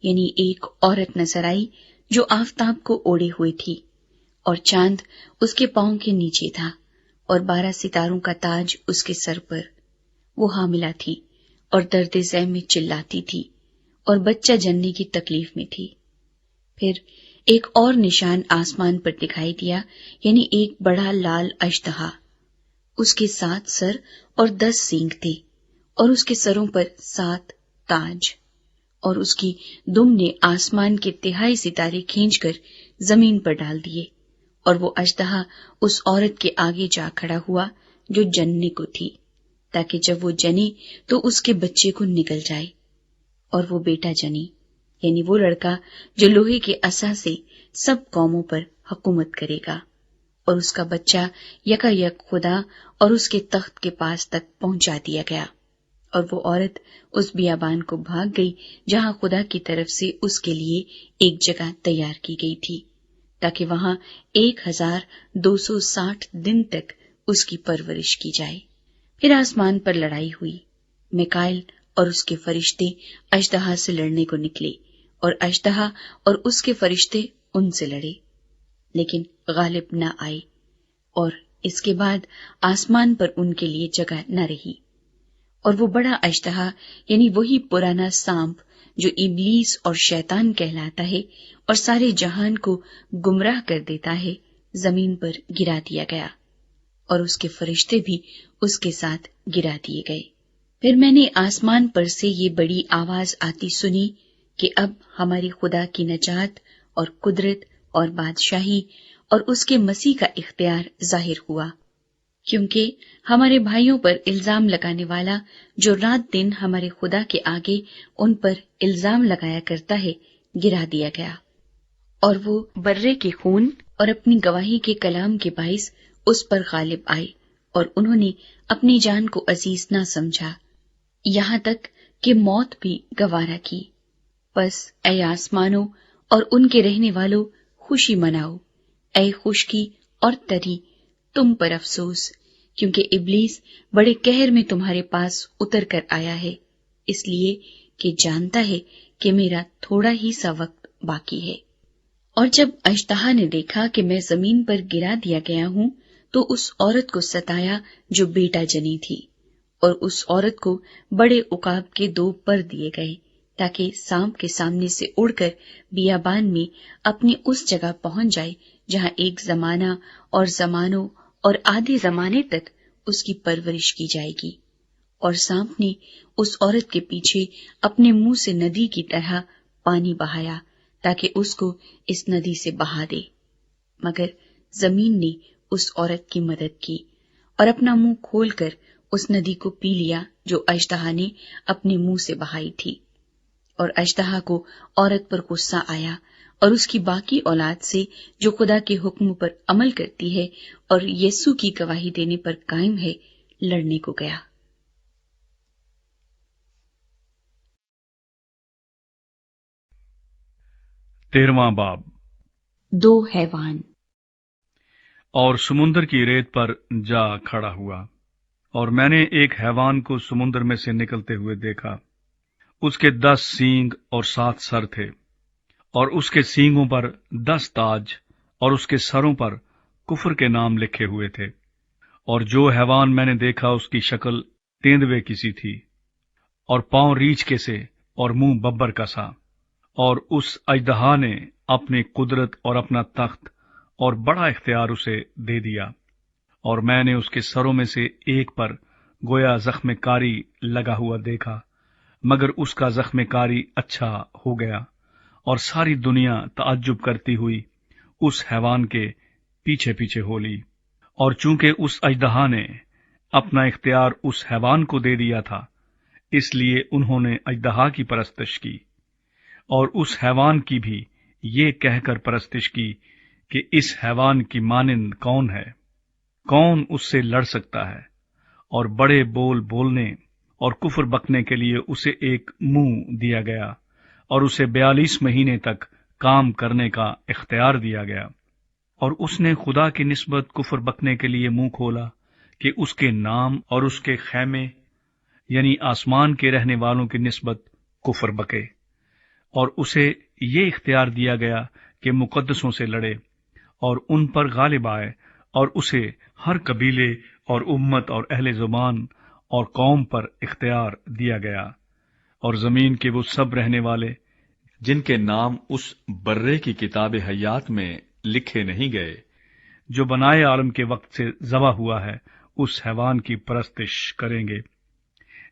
یعنی ایک عورت نظر آئی جو آفتاب کو اوڑے ہوئے تھی، اور چاند اس کے پاؤں کے نیچے تھا، اور 12 ستاروں کا تاج اس کے سر پر۔ وہ حاملہ تھی اور درد ذہ میں چلاتی تھی، اور بچہ جننے کی تکلیف میں تھی۔ پھر ایک اور نشان آسمان پر دکھائی دیا، یعنی ایک بڑا لال اژدہا۔ اس کے 7 سر اور 10 سینگ تھے، اور اس کے سروں پر 7 تاج، اور اس کی دم نے آسمان کے 3 ستارے کھینچ کر زمین پر ڈال دیے، اور وہ اژدہا اس عورت کے آگے جا کھڑا ہوا جو جننے کو تھی، تاکہ جب وہ جنے تو اس کے بچے کو نگل جائے۔ اور وہ بیٹا جنی، یعنی وہ لڑکا جو لوہے کے عصا سے سب قوموں پر حکومت کرے گا، اور اس کا بچہ یکایک خدا اور اس کے تخت کے پاس تک پہنچا دیا گیا۔ اور وہ عورت اس بیابان کو بھاگ گئی جہاں خدا کی طرف سے اس کے لیے ایک جگہ تیار کی گئی تھی، تاکہ وہاں 1260 دن تک اس کی پرورش کی جائے۔ پھر آسمان پر لڑائی ہوئی، میکائیل اور اس کے فرشتے اژدہا سے لڑنے کو نکلے، اور اژدہا اور اس کے فرشتے ان سے لڑے، لیکن غالب نہ آئے، اور اس کے بعد آسمان پر ان کے لیے جگہ نہ رہی۔ اور وہ بڑا اژدہا، یعنی وہی پرانا سانپ جو ابلیس اور شیطان کہلاتا ہے اور سارے جہان کو گمراہ کر دیتا ہے، زمین پر گرا دیا گیا، اور اس کے فرشتے بھی اس کے ساتھ گرا دیے گئے۔ پھر میں نے آسمان پر سے یہ بڑی آواز آتی سنی کہ اب ہمارے خدا کی نجات اور قدرت اور بادشاہی اور اس کے مسیح کا اختیار ظاہر ہوا، کیونکہ ہمارے بھائیوں پر الزام لگانے والا جو رات دن ہمارے خدا کے آگے ان پر الزام لگایا کرتا ہے، گرا دیا گیا، اور وہ برے کے خون اور اپنی گواہی کے کلام کے باعث اس پر غالب آئے، اور انہوں نے اپنی جان کو عزیز نہ سمجھا، یہاں تک کہ موت بھی گوارا کی، پس اے آسمانوں اور ان کے رہنے والوں خوشی مناؤ، اے خشکی اور تری تم پر افسوس، کیونکہ ابلیس بڑے قہر میں تمہارے پاس اتر کر آیا ہے، اس لیے کہ جانتا ہے کہ میرا تھوڑا ہی سا وقت باقی ہے۔ اور جب اژدہا نے دیکھا کہ میں زمین پر گرا دیا گیا ہوں تو اس عورت کو ستایا جو بیٹا جنی تھی، اور اس عورت کو بڑے عقاب کے 2 پر دیے گئے تاکہ سانپ کے سامنے سے اڑ کر بیابان میں اپنی اس جگہ پہنچ جائے جہاں ایک زمانہ اور زمانوں اور آدھے زمانے تک اس کی پرورش کی جائے گی۔ اور سانپ نے اس عورت کے پیچھے اپنے منہ سے ندی کی طرح پانی بہایا تاکہ اس کو اس ندی سے بہا دے، مگر زمین نے اس عورت کی مدد کی اور اپنا منہ کھول کر اس ندی کو پی لیا جو اژدہا نے اپنے منہ سے بہائی تھی۔ اور اژدہا کو عورت پر غصہ آیا اور اس کی باقی اولاد سے جو خدا کے حکم پر عمل کرتی ہے اور یسوع کی گواہی دینے پر قائم ہے لڑنے کو گیا۔ 13واں باب۔ 2 حیوان۔ اور سمندر کی ریت پر جا کھڑا ہوا، اور میں نے ایک حیوان کو سمندر میں سے نکلتے ہوئے دیکھا، اس کے 10 سینگ اور 7 سر تھے، اور اس کے سینگوں پر 10 تاج، اور اس کے سروں پر کفر کے نام لکھے ہوئے تھے۔ اور جو حیوان میں نے دیکھا اس کی شکل تیندوے کی سی تھی، اور پاؤں ریچھ کے سے، اور منہ ببر کا سا۔ اور اس اژدہا نے اپنی قدرت اور اپنا تخت اور بڑا اختیار اسے دے دیا، اور میں نے اس کے سروں میں سے ایک پر گویا زخم کاری لگا ہوا دیکھا، مگر اس کا زخم کاری اچھا ہو گیا، اور ساری دنیا تعجب کرتی ہوئی اس حیوان کے پیچھے پیچھے ہو لی۔ اور چونکہ اس اژدہا نے اپنا اختیار اس حیوان کو دے دیا تھا، اس لیے انہوں نے اژدہا کی پرستش کی، اور اس حیوان کی بھی یہ کہہ کر پرستش کی کہ اس حیوان کی مانند کون ہے، کون اس سے لڑ سکتا ہے؟ اور بڑے بول بولنے اور کفر بکنے کے لیے اسے ایک منہ دیا گیا، اور اسے 42 مہینے تک کام کرنے کا اختیار دیا گیا۔ اور اس نے خدا کی نسبت کفر بکنے کے لیے منہ کھولا کہ اس کے نام اور اس کے خیمے یعنی آسمان کے رہنے والوں کی نسبت کفر بکے، اور اسے یہ اختیار دیا گیا کہ مقدسوں سے لڑے اور ان پر غالب آئے، اور اسے ہر قبیلے اور امت اور اہل زبان اور قوم پر اختیار دیا گیا۔ اور زمین کے وہ سب رہنے والے جن کے نام اس برے کی کتاب حیات میں لکھے نہیں گئے، جو بنائے عالم کے وقت سے ذبح ہوا ہے، اس حیوان کی پرستش کریں گے۔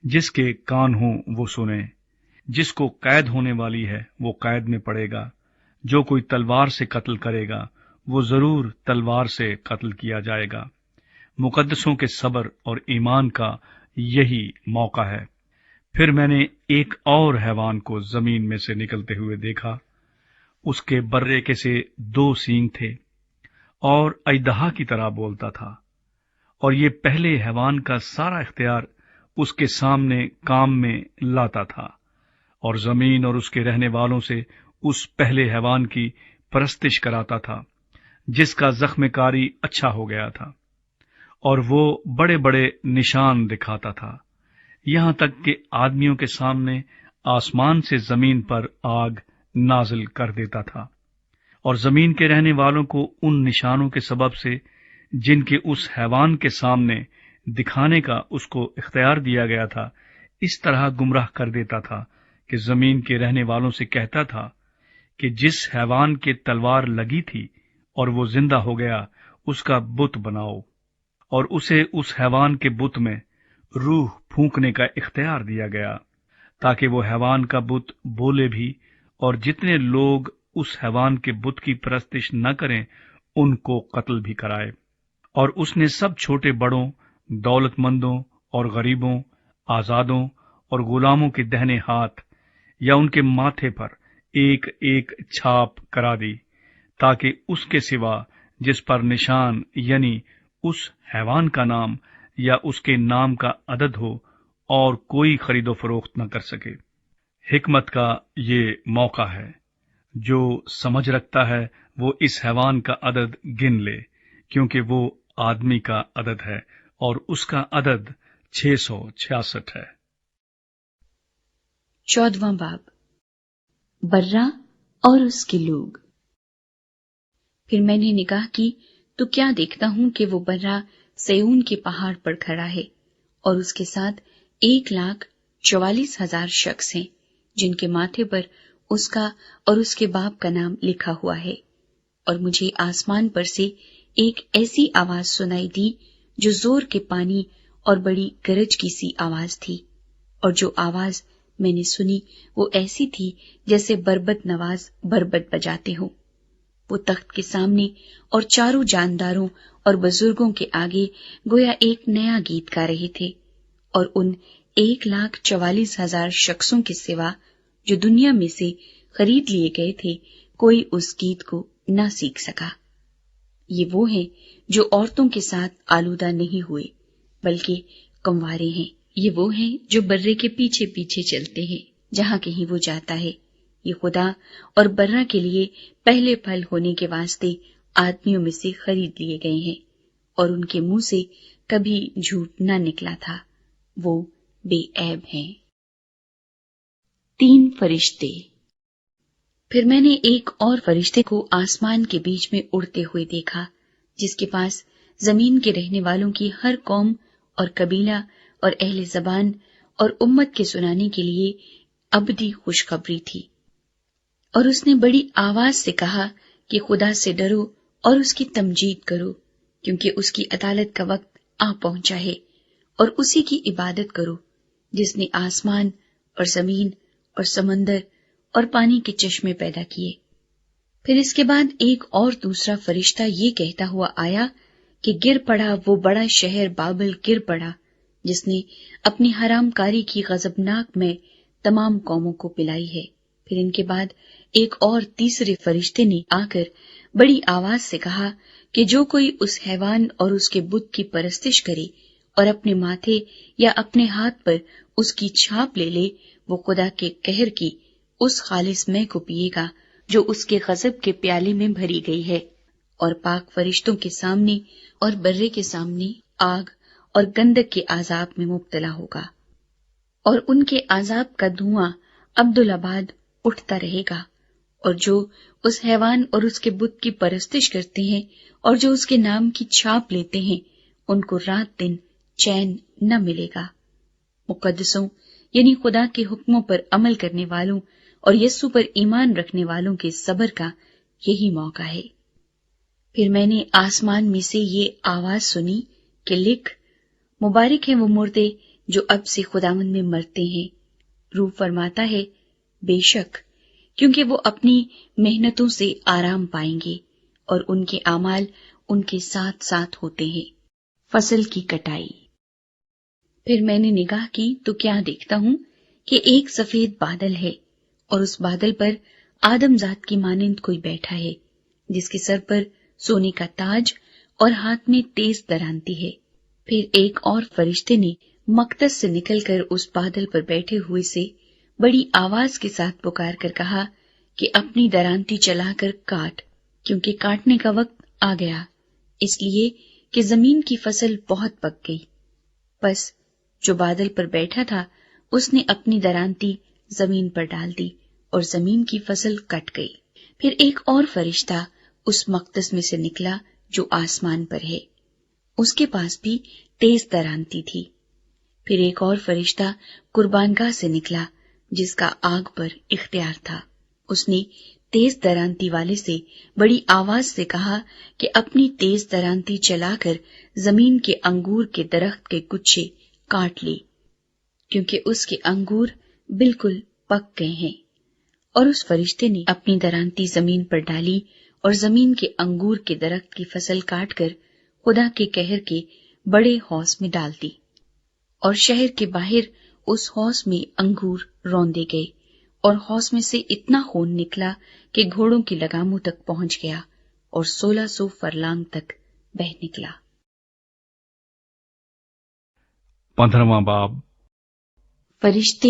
جس کے کان ہوں وہ سنیں، جس کو قید ہونے والی ہے وہ قید میں پڑے گا، جو کوئی تلوار سے قتل کرے گا وہ ضرور تلوار سے قتل کیا جائے گا۔ مقدسوں کے صبر اور ایمان کا یہی موقع ہے۔ پھر میں نے ایک اور حیوان کو زمین میں سے نکلتے ہوئے دیکھا، اس کے برے کے سے 2 سینگ تھے، اور اژدہا کی طرح بولتا تھا، اور یہ پہلے حیوان کا سارا اختیار اس کے سامنے کام میں لاتا تھا، اور زمین اور اس کے رہنے والوں سے اس پہلے حیوان کی پرستش کراتا تھا جس کا زخم کاری اچھا ہو گیا تھا، اور وہ بڑے بڑے نشان دکھاتا تھا، یہاں تک کہ آدمیوں کے سامنے آسمان سے زمین پر آگ نازل کر دیتا تھا۔ اور زمین کے رہنے والوں کو ان نشانوں کے سبب سے جن کے اس حیوان کے سامنے دکھانے کا اس کو اختیار دیا گیا تھا، اس طرح گمراہ کر دیتا تھا کہ زمین کے رہنے والوں سے کہتا تھا کہ جس حیوان کے تلوار لگی تھی اور وہ زندہ ہو گیا، اس کا بت بناؤ، اور اسے اس حیوان کے بت میں روح پھونکنے کا اختیار دیا گیا، تاکہ وہ حیوان کا بت بولے بھی، اور جتنے لوگ اس حیوان کے بت کی پرستش نہ کریں ان کو قتل بھی کرائے۔ اور اس نے سب چھوٹے بڑوں، دولت مندوں اور غریبوں، آزادوں اور غلاموں کے دہنے ہاتھ یا ان کے ماتھے پر ایک ایک چھاپ کرا دی، تاکہ اس کے سوا جس پر نشان یعنی اس حیوان کا نام یا اس کے نام کا عدد ہو، اور کوئی خرید و فروخت نہ کر سکے۔ حکمت کا یہ موقع ہے. جو سمجھ رکھتا ہے وہ اس حیوان کا عدد گن لے، کیونکہ وہ آدمی کا عدد ہے اور اس کا عدد 666 ہے. 14واں باب، برا اور اس کے لوگ۔ پھر میں نے نگاہ کی تو کیا دیکھتا ہوں کہ وہ برا سیون کے پہاڑ پر کھڑا ہے، اور اس کے ساتھ 1,44,000 شخص ہیں، جن کے ماتھے پر اس کا اور اس کے باپ کا نام لکھا ہوا ہے. اور مجھے آسمان پر سے ایک ایسی آواز سنائی دی جو زور کے پانی اور بڑی گرج کی سی آواز تھی، اور جو آواز میں نے سنی وہ ایسی تھی جیسے بربط نواز بربط بجاتے ہوں. وہ تخت کے سامنے اور چاروں جانداروں اور بزرگوں کے آگے گویا ایک نیا گیت گا رہے تھے، اور ان 1,44,000 شخصوں کے سوا جو دنیا میں سے خرید لیے گئے تھے کوئی اس گیت کو نہ سیکھ سکا. یہ وہ ہیں جو عورتوں کے ساتھ آلودہ نہیں ہوئے بلکہ کنوارے ہیں. یہ وہ ہیں جو برے کے پیچھے پیچھے چلتے ہیں جہاں کہیں وہ جاتا ہے. یہ خدا اور برا کے لیے پہلے پھل ہونے کے واسطے آدمیوں میں سے خرید لیے گئے ہیں، اور ان کے منہ سے کبھی جھوٹ نہ نکلا تھا. وہ بے عیب ہیں. 3 فرشتے۔ پھر میں نے ایک اور فرشتے کو آسمان کے بیچ میں اڑتے ہوئے دیکھا، جس کے پاس زمین کے رہنے والوں کی ہر قوم اور قبیلہ اور اہل زبان اور امت کے سنانے کے لیے ابدی خوشخبری تھی. اور اس نے بڑی آواز سے کہا کہ خدا سے ڈرو اور اس کی تمجید کرو، کیونکہ اس کی عدالت کا وقت آ پہنچا ہے، اور اسی کی عبادت کرو جس نے آسمان اور زمین اور سمندر اور پانی کے چشمے پیدا کیے. پھر اس کے بعد ایک اور دوسرا فرشتہ یہ کہتا ہوا آیا کہ گر پڑا وہ بڑا شہر بابل، گر پڑا جس نے اپنی حرام کاری کی غضبناک میں تمام قوموں کو پلائی ہے. پھر ان کے بعد ایک اور تیسرے فرشتے نے آ کر بڑی آواز سے کہا کہ جو کوئی اس حیوان اور اس کے بت کی پرستش کرے اور اپنے ماتھے یا اپنے ہاتھ پر اس کی چھاپ لے لے، وہ خدا کے قہر کی اس خالص مے کو پیے گا جو اس کے غضب کے پیالے میں بھری گئی ہے، اور پاک فرشتوں کے سامنے اور برے کے سامنے آگ اور گندک کے عذاب میں مبتلا ہوگا. اور ان کے عذاب کا دھواں عبدالآباد اٹھتا رہے گا. اور جو اس حیوان اور اس کے بت کی پرستش کرتے ہیں اور جو اس کے نام کی چھاپ لیتے ہیں، ان کو رات دن چین نہ ملے گا. مقدسوں یعنی خدا کے حکموں پر عمل کرنے والوں اور یسوع پر ایمان رکھنے والوں کے صبر کا یہی موقع ہے. پھر میں نے آسمان میں سے یہ آواز سنی کہ لکھ، مبارک ہیں وہ مردے جو اب سے خداوند میں مرتے ہیں. روح فرماتا ہے، بے شک، کیونکہ وہ اپنی محنتوں سے آرام پائیں گے اور ان کے اعمال ان کے ساتھ ساتھ ہوتے ہیں. فصل کی کٹائی۔ پھر میں نے نگاہ کی تو کیا دیکھتا ہوں کہ ایک سفید بادل ہے، اور اس بادل پر آدم ذات کی مانند کوئی بیٹھا ہے، جس کے سر پر سونے کا تاج اور ہاتھ میں تیز درانتی ہے. پھر ایک اور فرشتے نے مقدس سے نکل کر اس بادل پر بیٹھے ہوئے سے بڑی آواز کے ساتھ پکار کر کہا کہ اپنی درانتی چلا کر کاٹ، کیونکہ کاٹنے کا وقت آ گیا، اس لیے کہ زمین کی فصل بہت پک گئی. بس جو بادل پر بیٹھا تھا اس نے اپنی درانتی زمین پر ڈال دی اور زمین کی فصل کٹ گئی. پھر ایک اور فرشتہ اس مقدس میں سے نکلا جو آسمان پر ہے، اس کے پاس بھی تیز درانتی تھی. پھر ایک اور فرشتہ قربانگاہ سے نکلا جس کا آگ پر اختیار تھا. اس نے تیز درانتی والے سے بڑی آواز سے کہا کہ اپنی تیز درانتی چلا کر زمین کے انگور کے درخت کے گچھے کاٹ لے، کیونکہ اس کے انگور بالکل پک گئے ہیں. اور اس فرشتے نے اپنی درانتی زمین پر ڈالی اور زمین کے انگور کے درخت کی فصل کاٹ کر خدا کے قہر کے بڑے حوض میں ڈال دی. اور شہر کے باہر اس حوض میں انگور روندے گئے، اور حوض میں سے اتنا خون نکلا کہ گھوڑوں کی لگاموں تک پہنچ گیا اور 1600 فرلانگ تک بہہ نکلا. 15واں باب۔ فرشتے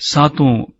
7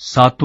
7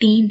3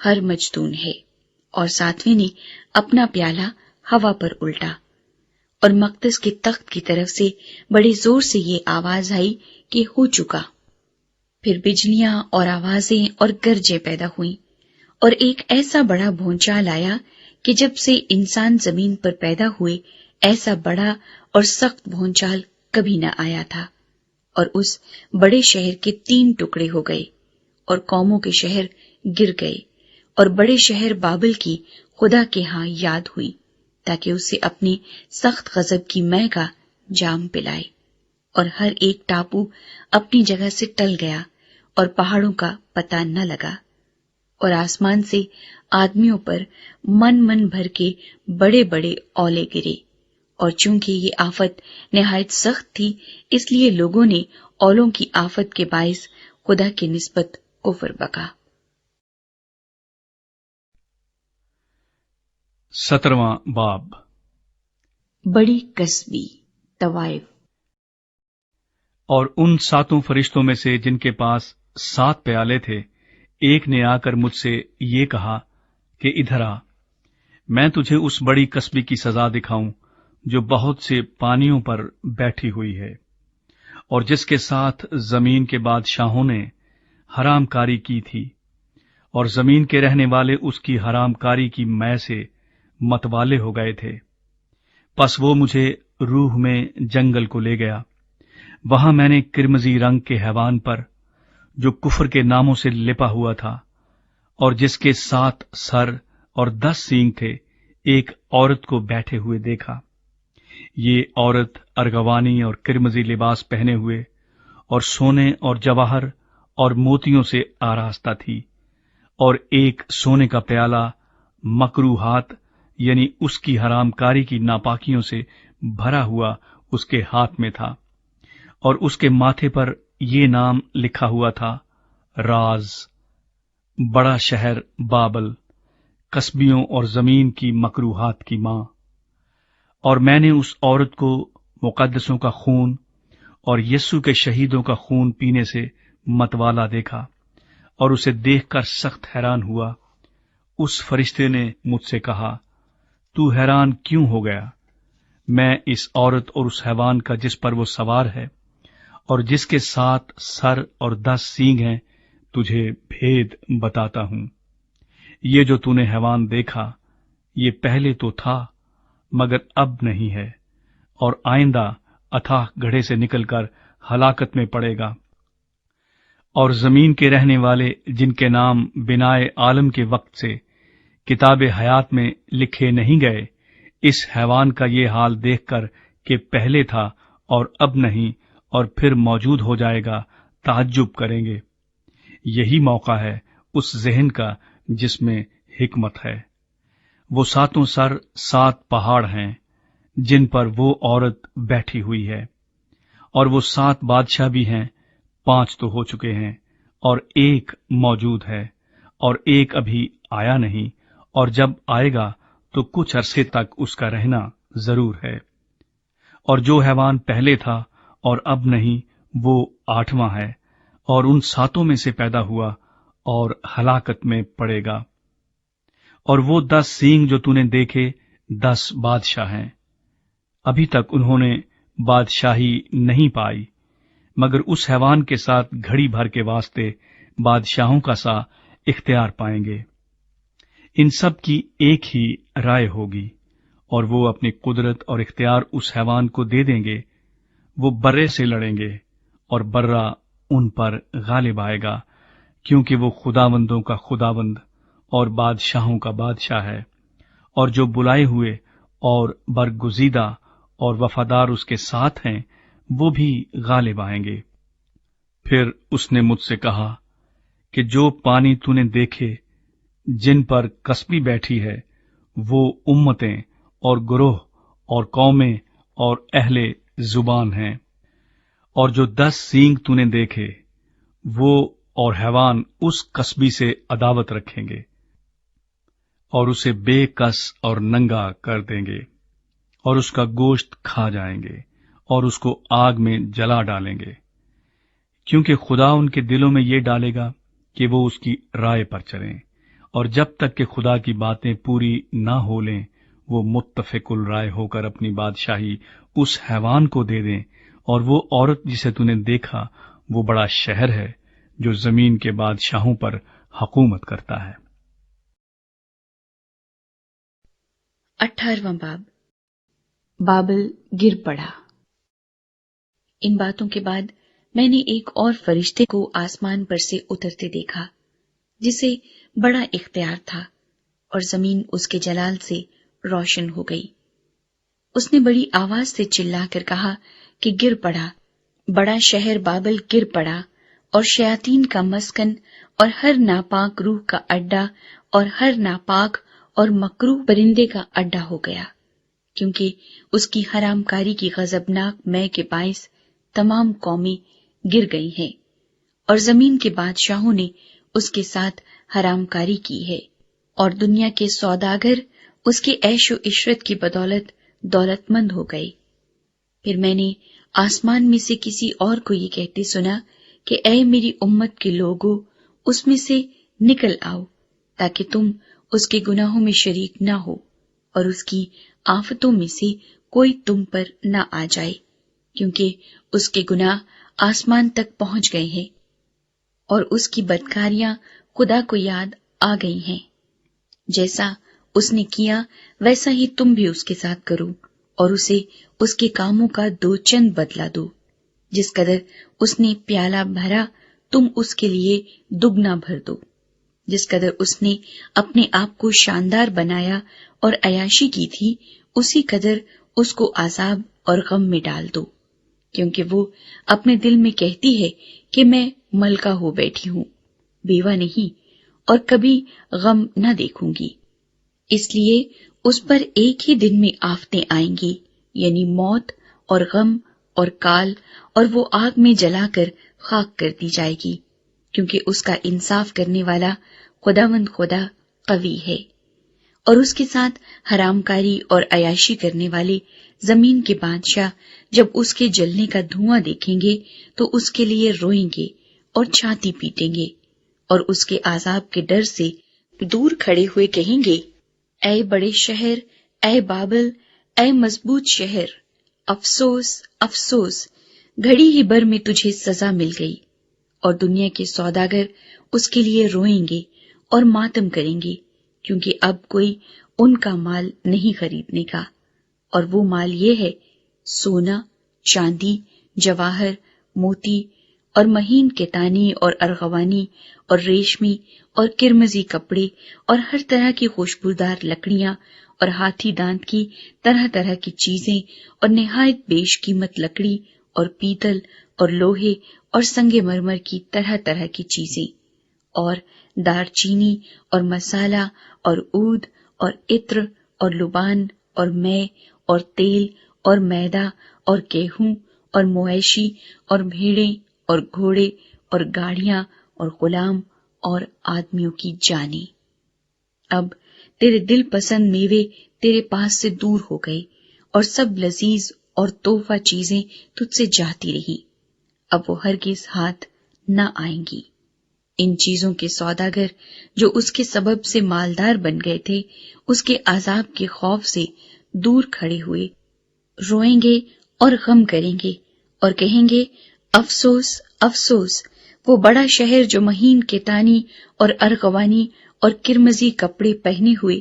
ہر مجدون ہے۔ اور ساتویں نے اپنا پیالہ ہوا پر الٹا، اور مقدس کے تخت کی طرف سے بڑے زور سے یہ آواز آئی کہ ہو چکا۔ پھر بجلیاں اور آوازیں اور گرجیں پیدا ہوئیں، اور ایک ایسا بڑا بھونچال آیا کہ جب سے انسان زمین پر پیدا ہوئے ایسا بڑا اور سخت بھونچال کبھی نہ آیا تھا۔ اور اس بڑے شہر کے 3 ٹکڑے ہو گئے، اور قوموں کے شہر گر گئے، اور بڑے شہر بابل کی خدا کے ہاں یاد ہوئی، تاکہ اسے اپنی سخت غضب کی مے کا جام پلائے۔ اور ہر ایک ٹاپو اپنی جگہ سے ٹل گیا، اور پہاڑوں کا پتہ نہ لگا۔ اور آسمان سے آدمیوں پر من بھر کے بڑے بڑے اولے گرے، اور چونکہ یہ آفت نہایت سخت تھی، اس لیے لوگوں نے اولوں کی آفت کے باعث خدا کی نسبت کفر بکا۔ 17واں باب۔ بڑی کسبی طوائف۔ اور ان 7 فرشتوں میں سے جن کے پاس 7 پیالے تھے، ایک نے آ کر مجھ سے یہ کہا کہ ادھر آ، میں تجھے اس بڑی کسبی کی سزا دکھاؤں جو بہت سے پانیوں پر بیٹھی ہوئی ہے، اور جس کے ساتھ زمین کے بادشاہوں نے حرام کاری کی تھی، اور زمین کے رہنے والے اس کی حرام کاری کی مے سے متوالے ہو گئے تھے۔ پس وہ مجھے روح میں جنگل کو لے گیا۔ وہاں میں نے کرمزی رنگ کے حیوان پر، جو کفر کے ناموں سے لپا ہوا تھا، اور جس کے 7 سر اور 10 سینگ تھے، ایک عورت کو بیٹھے ہوئے دیکھا۔ یہ عورت ارغوانی اور کرمزی لباس پہنے ہوئے، اور سونے اور جواہر اور موتیوں سے آراستہ تھی، اور ایک سونے کا پیالہ مکروہات یعنی اس کی حرام کاری کی ناپاکیوں سے بھرا ہوا اس کے ہاتھ میں تھا، اور اس کے ماتھے پر یہ نام لکھا ہوا تھا: راز، بڑا شہر بابل، کسبیوں اور زمین کی مکروہات کی ماں۔ اور میں نے اس عورت کو مقدسوں کا خون اور یسوع کے شہیدوں کا خون پینے سے متوالا دیکھا، اور اسے دیکھ کر سخت حیران ہوا۔ اس فرشتے نے مجھ سے کہا، تو حیران کیوں ہو گیا؟ میں اس عورت اور اس حیوان کا جس پر وہ سوار ہے، اور جس کے 7 سر اور 10 سینگ ہیں، تجھے بھید بتاتا ہوں۔ یہ جو تو نے حیوان دیکھا، یہ پہلے تو تھا، مگر اب نہیں ہے، اور آئندہ اتھاہ گڑھے سے نکل کر ہلاکت میں پڑے گا۔ اور زمین کے رہنے والے جن کے نام بنائے عالم کے وقت سے کتاب حیات میں لکھے نہیں گئے، اس حیوان کا یہ حال دیکھ کر کہ پہلے تھا اور اب نہیں اور پھر موجود ہو جائے گا، تعجب کریں گے۔ یہی موقع ہے اس ذہن کا جس میں حکمت ہے۔ وہ 7 سر 7 پہاڑ ہیں جن پر وہ عورت بیٹھی ہوئی ہے، اور وہ 7 بادشاہ بھی ہیں، 5 تو ہو چکے ہیں، اور ایک موجود ہے، اور ایک ابھی آیا نہیں، اور جب آئے گا تو کچھ عرصے تک اس کا رہنا ضرور ہے۔ اور جو حیوان پہلے تھا اور اب نہیں، وہ 8واں ہے، اور ان 7 میں سے پیدا ہوا اور ہلاکت میں پڑے گا۔ اور وہ 10 سینگ جو تو نے دیکھے 10 بادشاہ ہیں۔ ابھی تک انہوں نے بادشاہی نہیں پائی، مگر اس حیوان کے ساتھ گھڑی بھر کے واسطے بادشاہوں کا سا اختیار پائیں گے۔ ان سب کی ایک ہی رائے ہوگی، اور وہ اپنی قدرت اور اختیار اس حیوان کو دے دیں گے۔ وہ برے سے لڑیں گے، اور برہ ان پر غالب آئے گا، کیونکہ وہ خداوندوں کا خداوند اور بادشاہوں کا بادشاہ ہے، اور جو بلائے ہوئے اور برگزیدہ اور وفادار اس کے ساتھ ہیں، وہ بھی غالب آئیں گے۔ پھر اس نے مجھ سے کہا کہ جو پانی تو نے دیکھے جن پر کسبی بیٹھی ہے، وہ امتیں اور گروہ اور قومیں اور اہل زبان ہیں۔ اور جو 10 سینگ تو نے دیکھے، وہ اور حیوان اس کسبی سے عداوت رکھیں گے، اور اسے بے کس اور ننگا کر دیں گے، اور اس کا گوشت کھا جائیں گے، اور اس کو آگ میں جلا ڈالیں گے، کیونکہ خدا ان کے دلوں میں یہ ڈالے گا کہ وہ اس کی رائے پر چلیں، اور جب تک کہ خدا کی باتیں پوری نہ ہو لیں وہ متفق الرائے ہو کر اپنی بادشاہی اس حیوان کو دے دیں، اور وہ عورت جسے تو نے دیکھا وہ بڑا شہر ہے جو زمین کے بادشاہوں پر حکومت کرتا ہے۔ 18واں باب، بابل گر پڑا۔ ان باتوں کے بعد میں نے ایک اور فرشتے کو آسمان پر سے اترتے دیکھا، جسے بڑا اختیار تھا، اور زمین اس کے جلال سے روشن ہو گئی۔ اس نے بڑی آواز سے چلا کر کہا کہ گر پڑا، بڑا شہر بابل گر پڑا، اور شیاطین کا مسکن، اور ہر ناپاک روح کا اڈا، اور ہر ناپاک اور مکروہ پرندے کا اڈا ہو گیا، کیونکہ اس کی حرام کاری کی غضبناک مے کے باعث تمام قومیں گر گئی ہیں، اور زمین کے بادشاہوں نے اس کے ساتھ حرام کاری کی ہے، اور دنیا کے سوداگر اس کے عیش و عشرت کی بدولت دولت مند ہو گئے۔ پھر میں نے آسمان میں سے کسی اور کو یہ کہتے سنا کہ اے میری امت کے لوگو، اس میں سے نکل آؤ، تاکہ تم اس کے گناہوں میں شریک نہ ہو، اور اس کی آفتوں میں سے کوئی تم پر نہ آ جائے، کیونکہ اس کے گناہ آسمان تک پہنچ گئے ہیں، اور اس کی بدکاریاں خدا کو یاد آ گئی ہیں۔ جیسا اس نے کیا ویسا ہی تم بھی اس کے ساتھ کرو، اور اسے اس کے کاموں کا 2 چند بدلہ دو۔ جس قدر اس نے پیالہ بھرا تم اس کے لیے دگنا بھر دو۔ جس قدر اس نے اپنے آپ کو شاندار بنایا اور عیاشی کی تھی، اسی قدر اس کو عذاب اور غم میں ڈال دو، کیونکہ وہ اپنے دل میں کہتی ہے کہ میں ملکہ ہو بیٹھی ہوں، بیوہ نہیں، اور کبھی غم نہ دیکھوں گی۔ اس لیے اس پر ایک ہی دن میں آفتیں آئیں گی، یعنی موت اور غم اور کال، اور وہ آگ میں جلا کر خاک کر دی جائے گی، کیونکہ اس کا انصاف کرنے والا خداوند خدا قوی ہے۔ اور اس کے ساتھ حرام کاری اور عیاشی کرنے والے زمین کے بادشاہ جب اس کے جلنے کا دھواں دیکھیں گے تو اس کے لیے روئیں گے اور چھاتی پیٹیں گے، اور اس کے عذاب کے ڈر سے دور کھڑے ہوئے کہیں گے، اے بڑے شہر، اے بابل، اے مضبوط شہر، افسوس افسوس، گھڑی ہی بھر میں تجھے سزا مل گئی۔ اور دنیا کے سوداگر اس کے لیے روئیں گے اور ماتم کریں گے، کیونکہ اب کوئی ان کا مال نہیں خریدنے کا، اور وہ مال یہ ہے، سونا، چاندی، جواہر، موتی، اور مہین کتانی اور ارغوانی اور ریشمی اور کرمزی کپڑے، اور ہر طرح کی خوشبودار لکڑیاں، اور ہاتھی دانت کی طرح طرح کی چیزیں، اور نہایت بیش قیمت لکڑی اور پیتل اور لوہے اور سنگ مرمر کی طرح طرح کی چیزیں، اور دار چینی اور مسالہ اور عود اور عطر اور لبان اور مے اور تیل اور میدا اور گیہوں اور مویشی اور بھیڑیں اور گھوڑے اور گاڑیاں اور غلام اور آدمیوں کی جانیں۔ اب تیرے دل پسند میوے تیرے پاس سے دور ہو گئے، اور سب لذیذ اور تحفہ چیزیں تجھ سے جاتی رہی، اب وہ ہرگز ہاتھ نہ آئیں گی۔ ان چیزوں کے سوداگر جو اس کے سبب سے مالدار بن گئے تھے، اس کے عذاب کے خوف سے دور کھڑے ہوئے روئیں گے اور غم کریں گے، اور کہیں گے، افسوس افسوس، وہ بڑا شہر جو مہین کتانی اور ارغوانی اور کرمزی کپڑے پہنے ہوئے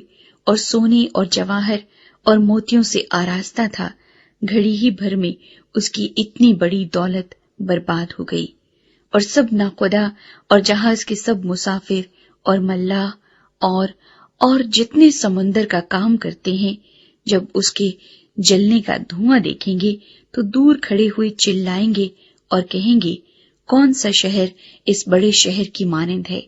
اور سونے اور جواہر اور موتیوں سے آراستہ تھا، گھڑی ہی بھر میں اس کی اتنی بڑی دولت برباد ہو گئی، اور سب ناخدا اور جہاز کے سب مسافر اور ملاح اور جتنے سمندر کا کام کرتے ہیں، جب اس کے جلنے کا دھواں دیکھیں گے تو دور کھڑے ہوئے چلائیں گے اور کہیں گے، کون سا شہر اس بڑے شہر کی مانند ہے؟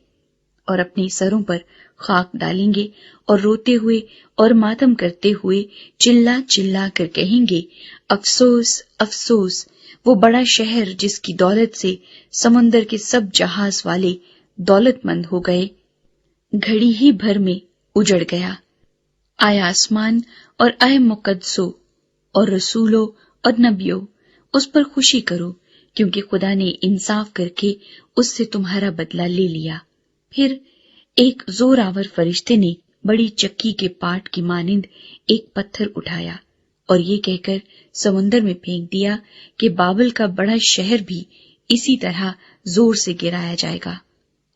اور اپنے سروں پر خاک ڈالیں گے اور روتے ہوئے اور ماتم کرتے ہوئے چلا چلا کر کہیں گے، افسوس افسوس، وہ بڑا شہر جس کی دولت سے سمندر کے سب جہاز والے دولت مند ہو گئے، گھڑی ہی بھر میں اجڑ گیا۔ آئے آسمان اور آئے مقدسو اور رسولو اور نبیو، اس پر خوشی کرو، کیونکہ خدا نے انصاف کر کے اس سے تمہارا بدلہ لے لیا۔ پھر ایک زور آور فرشتے نے بڑی چکی کے پاٹ کی مانند ایک پتھر اٹھایا اور یہ کہہ کر سمندر میں پھینک دیا کہ بابل کا بڑا شہر بھی اسی طرح زور سے گرایا جائے گا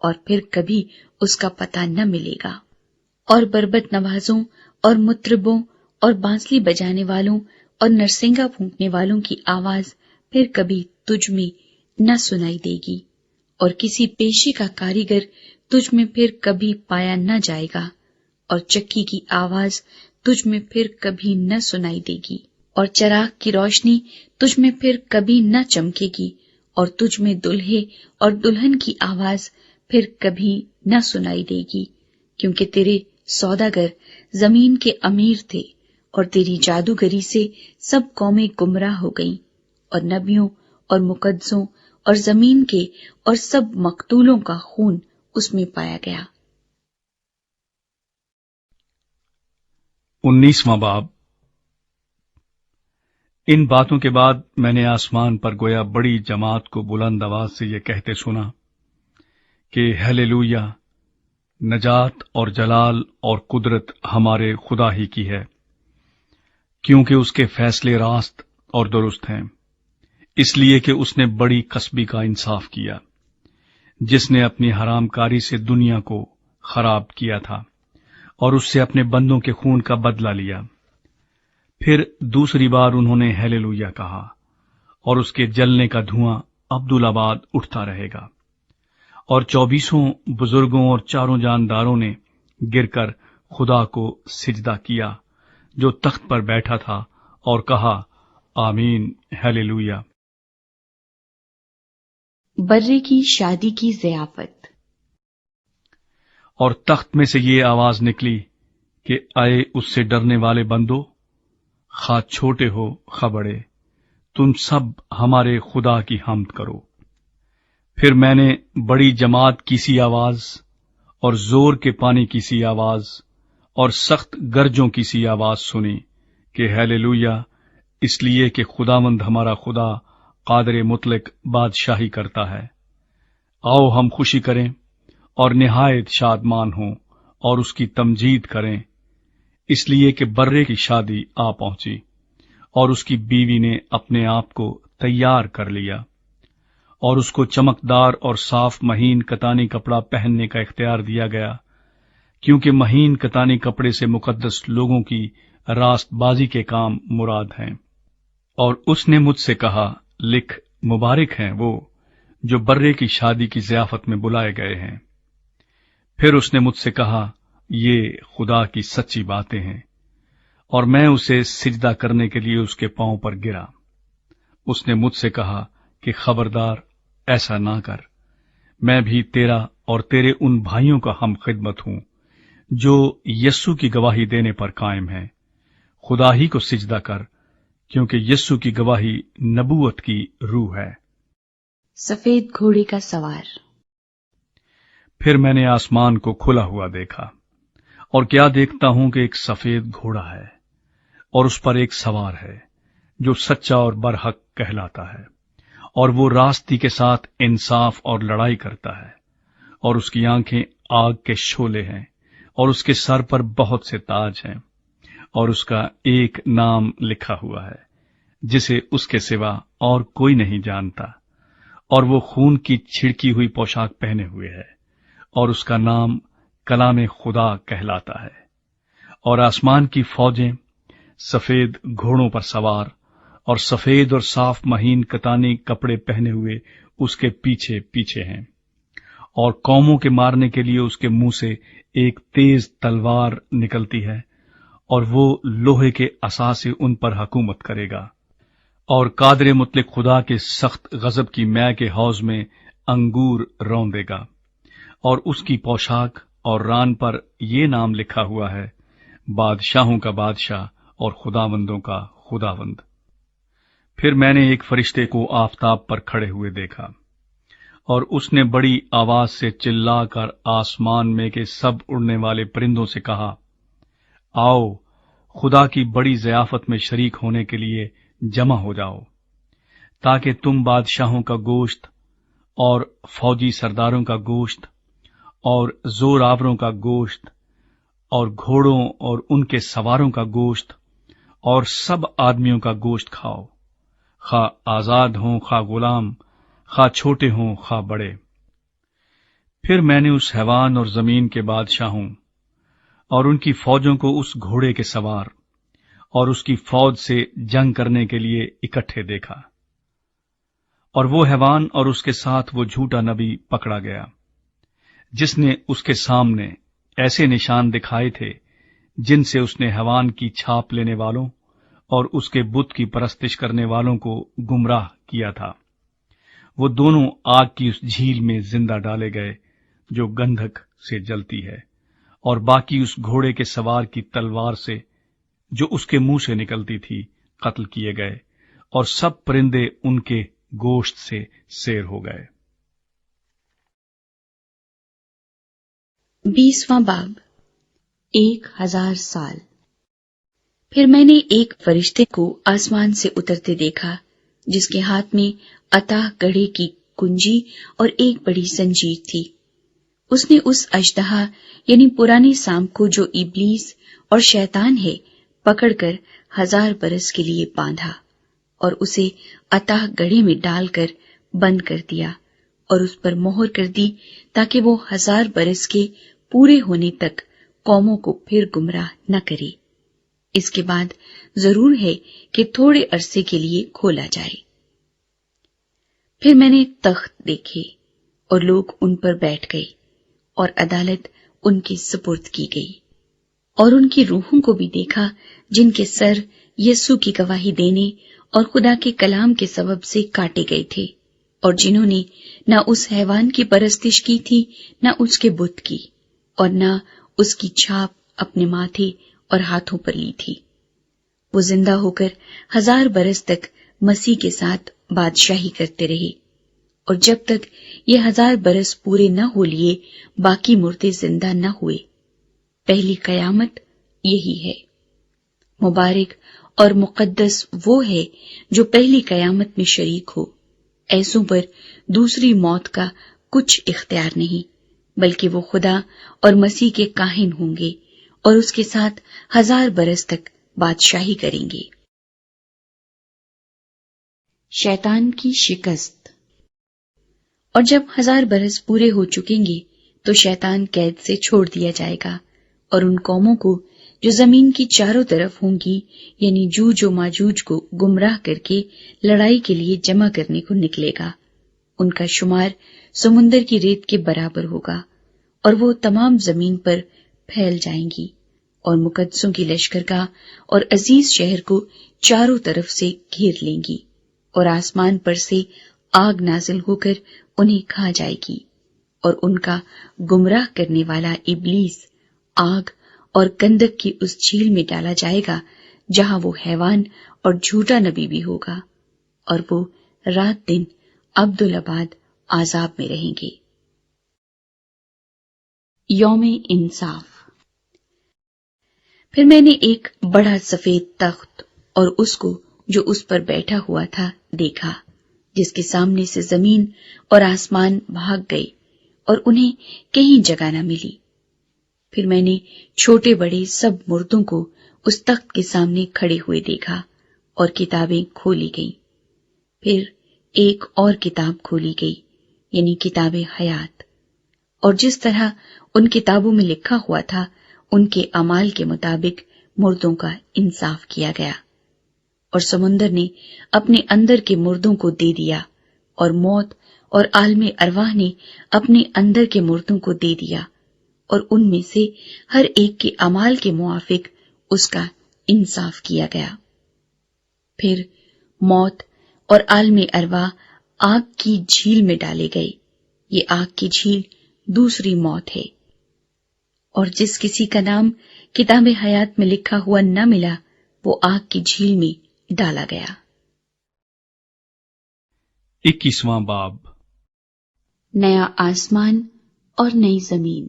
اور پھر کبھی اس کا پتہ نہ ملے گا، اور بربط نوازوں اور مطربوں اور بانسلی بجانے والوں اور نرسنگا پھونکنے والوں کی آواز پھر کبھی تجھ میں نہ سنائی دے گی، اور کسی پیشے کا کاریگر تجھ میں پھر کبھی پایا نہ جائے گا، اور چکی کی آواز تجھ میں پھر کبھی نہ سنائی دے گی، اور چراغ کی روشنی تجھ میں پھر کبھی نہ چمکے گی، اور تجھ میں دلہے اور دلہن کی آواز پھر کبھی نہ سنائی دے گی، کیونکہ تیرے سوداگر زمین کے امیر تھے، اور تیری جادوگری سے سب قومیں گمراہ ہو گئیں، اور نبیوں اور مقدسوں اور زمین کے اور سب مقتولوں کا خون اس میں پایا گیا۔ 19واں باب۔ ان باتوں کے بعد میں نے آسمان پر گویا بڑی جماعت کو بلند آواز سے یہ کہتے سنا کہ ہیلیلویا، نجات اور جلال اور قدرت ہمارے خدا ہی کی ہے، کیونکہ اس کے فیصلے راست اور درست ہیں، اس لیے کہ اس نے بڑی قصبی کا انصاف کیا، جس نے اپنی حرام کاری سے دنیا کو خراب کیا تھا اور اس سے اپنے بندوں کے خون کا بدلہ لیا۔ پھر دوسری بار انہوں نے ہیلیلویا کہا، اور اس کے جلنے کا دھواں عبدالآباد اٹھتا رہے گا، اور 24 بزرگوں اور 4 جانداروں نے گر کر خدا کو سجدہ کیا جو تخت پر بیٹھا تھا، اور کہا آمین، ہیلیلویا۔ برے کی شادی کی ضیافت۔ اور تخت میں سے یہ آواز نکلی کہ اے اس سے ڈرنے والے بندو، خواہ چھوٹے ہو خواہ بڑے، تم سب ہمارے خدا کی حمد کرو۔ پھر میں نے بڑی جماعت کی سی آواز اور زور کے پانی کی سی آواز اور سخت گرجوں کی سی آواز سنی کہ ہیلیلویا، اس لیے کہ خداوند ہمارا خدا قادر مطلق بادشاہی کرتا ہے۔ آؤ ہم خوشی کریں اور نہایت شادمان ہوں اور اس کی تمجید کریں، اس لیے کہ برے کی شادی آ پہنچی اور اس کی بیوی نے اپنے آپ کو تیار کر لیا، اور اس کو چمکدار اور صاف مہین کتانی کپڑا پہننے کا اختیار دیا گیا، کیونکہ مہین کتانی کپڑے سے مقدس لوگوں کی راست بازی کے کام مراد ہیں۔ اور اس نے مجھ سے کہا، لکھ، مبارک ہیں وہ جو برے کی شادی کی ضیافت میں بلائے گئے ہیں۔ پھر اس نے مجھ سے کہا، یہ خدا کی سچی باتیں ہیں، اور میں اسے سجدہ کرنے کے لیے اس کے پاؤں پر گرا۔ اس نے مجھ سے کہا کہ خبردار، ایسا نہ کر، میں بھی تیرا اور تیرے ان بھائیوں کا ہم خدمت ہوں جو یسوع کی گواہی دینے پر قائم ہیں۔ خدا ہی کو سجدہ کر، کیونکہ یسوع کی گواہی نبوت کی روح ہے۔ سفید گھوڑے کا سوار۔ پھر میں نے آسمان کو کھلا ہوا دیکھا، اور کیا دیکھتا ہوں کہ ایک سفید گھوڑا ہے، اور اس پر ایک سوار ہے جو سچا اور برحق کہلاتا ہے، اور وہ راستی کے ساتھ انصاف اور لڑائی کرتا ہے، اور اس کی آنکھیں آگ کے شعلے ہیں، اور اس کے سر پر بہت سے تاج ہیں، اور اس کا ایک نام لکھا ہوا ہے جسے اس کے سوا اور کوئی نہیں جانتا، اور وہ خون کی چھڑکی ہوئی پوشاک پہنے ہوئے ہے، اور اس کا نام کلام خدا کہلاتا ہے۔ اور آسمان کی فوجیں سفید گھوڑوں پر سوار اور سفید اور صاف مہین کتانی کپڑے پہنے ہوئے اس کے پیچھے پیچھے ہیں، اور قوموں کے مارنے کے لیے اس کے منہ سے ایک تیز تلوار نکلتی ہے، اور وہ لوہے کے عصا سے ان پر حکومت کرے گا، اور قادر مطلق خدا کے سخت غضب کی مے کے حوض میں انگور روندے گا، اور اس کی پوشاک اور ران پر یہ نام لکھا ہوا ہے، بادشاہوں کا بادشاہ اور خداوندوں کا خداوند۔ پھر میں نے ایک فرشتے کو آفتاب پر کھڑے ہوئے دیکھا، اور اس نے بڑی آواز سے چلا کر آسمان میں کے سب اڑنے والے پرندوں سے کہا، آؤ خدا کی بڑی ضیافت میں شریک ہونے کے لیے جمع ہو جاؤ، تاکہ تم بادشاہوں کا گوشت اور فوجی سرداروں کا گوشت اور زور آوروں کا گوشت اور گھوڑوں اور ان کے سواروں کا گوشت اور سب آدمیوں کا گوشت کھاؤ، خواہ آزاد ہوں خواہ غلام، خواہ چھوٹے ہوں خواہ بڑے۔ پھر میں نے اس حیوان اور زمین کے بادشاہوں اور ان کی فوجوں کو اس گھوڑے کے سوار اور اس کی فوج سے جنگ کرنے کے لیے اکٹھے دیکھا، اور وہ حیوان اور اس کے ساتھ وہ جھوٹا نبی پکڑا گیا، جس نے اس کے سامنے ایسے نشان دکھائے تھے جن سے اس نے حیوان کی چھاپ لینے والوں اور اس کے بت کی پرستش کرنے والوں کو گمراہ کیا تھا۔ وہ دونوں آگ کی اس جھیل میں زندہ ڈالے گئے جو گندھک سے جلتی ہے، اور باقی اس گھوڑے کے سوار کی تلوار سے جو اس کے منہ سے نکلتی تھی قتل کیے گئے، اور سب پرندے ان کے گوشت سے سیر ہو گئے۔ 20واں باب 1000 سال۔ پھر میں نے ایک فرشتے کو آسمان سے اترتے دیکھا، جس کے ہاتھ میں عطا گڑھے کی کنجی اور ایک بڑی زنجیر تھی۔ اس نے اس اژدہا یعنی پرانے سانپ کو جو ابلیس اور شیطان ہے پکڑ کر 1000 برس کے لیے باندھا، اور اسے عطا گڑھے میں ڈال کر بند کر دیا، اور اس پر مہر کر دی تاکہ وہ 1000 برس کے پورے ہونے تک قوموں کو پھر گمراہ نہ کرے۔ اس کے بعد ضرور ہے کہ تھوڑے عرصے کے لیے کھولا جائے۔ پھر میں نے تخت دیکھے اور لوگ ان پر بیٹھ گئے، اور عدالت ان کے سپرد کی گئی، اور ان کی روحوں کو بھی دیکھا جن کے سر یسوع کی گواہی دینے اور خدا کے کلام کے سبب سے کاٹے گئے تھے، اور جنہوں نے نہ اس حیوان کی پرستش کی تھی نہ اس کے بت کی، اور نہ اس کی چھاپ اپنے ماتھے اور ہاتھوں پر لی تھی۔ وہ زندہ ہو کر 1000 برس تک مسیح کے ساتھ بادشاہی کرتے رہے، اور جب تک یہ 1000 برس پورے نہ ہو لیے باقی مردے زندہ نہ ہوئے۔ پہلی قیامت یہی ہے۔ مبارک اور مقدس وہ ہے جو پہلی قیامت میں شریک ہو۔ ایسوں پر دوسری موت کا کچھ اختیار نہیں، بلکہ وہ خدا اور مسیح کے کاہن ہوں گے اور اس کے ساتھ 1000 برس تک بادشاہی کریں گے۔ شیطان کی شکست۔ اور جب 1000 برس پورے ہو چکیں گے تو شیطان قید سے چھوڑ دیا جائے گا، اور ان قوموں کو جو زمین کی چاروں طرف ہوں گی یعنی جوج و ماجوج کو گمراہ کر کے لڑائی کے لیے جمع کرنے کو نکلے گا۔ ان کا شمار سمندر کی ریت کے برابر ہوگا، اور وہ تمام زمین پر پھیل جائیں گی، اور مقدسوں کی لشکرگاہ اور عزیز شہر کو چاروں طرف سے گھیر لیں گی، اور آسمان پر سے آگ نازل ہو کر انہیں کھا جائے گی، اور ان کا گمراہ کرنے والا ابلیس آگ اور گندک کی اس جھیل میں ڈالا جائے گا جہاں وہ حیوان اور جھوٹا نبی بھی ہوگا، اور وہ رات دن ابدالآباد عذاب میں رہیں گے۔ یوم انصاف۔ پھر میں نے ایک بڑا سفید تخت اور اس کو جو اس پر بیٹھا ہوا تھا دیکھا، جس کے سامنے سے زمین اور آسمان بھاگ گئے اور انہیں کہیں جگہ نہ ملی۔ پھر میں نے چھوٹے بڑے سب مردوں کو اس تخت کے سامنے کھڑے ہوئے دیکھا، اور کتابیں کھولی گئیں۔ پھر ایک اور کتاب کھولی گئی، یعنی کتاب حیات، اور جس طرح ان کتابوں میں لکھا ہوا تھا ان کے اعمال کے مطابق مردوں کا انصاف کیا گیا۔ اور سمندر نے اپنے اندر کے مردوں کو دے دیا، اور موت اور عالم ارواح نے اپنے اندر کے مردوں کو دے دیا، اور ان میں سے ہر ایک کے اعمال کے موافق اس کا انصاف کیا گیا۔ پھر موت اور عالم ارواح آگ کی جھیل میں ڈالے گئے۔ یہ آگ کی جھیل دوسری موت ہے، اور جس کسی کا نام کتاب حیات میں لکھا ہوا نہ ملا وہ آگ کی جھیل میں ڈالا گیا۔ 21واں باب۔ نیا آسمان اور نئی زمین۔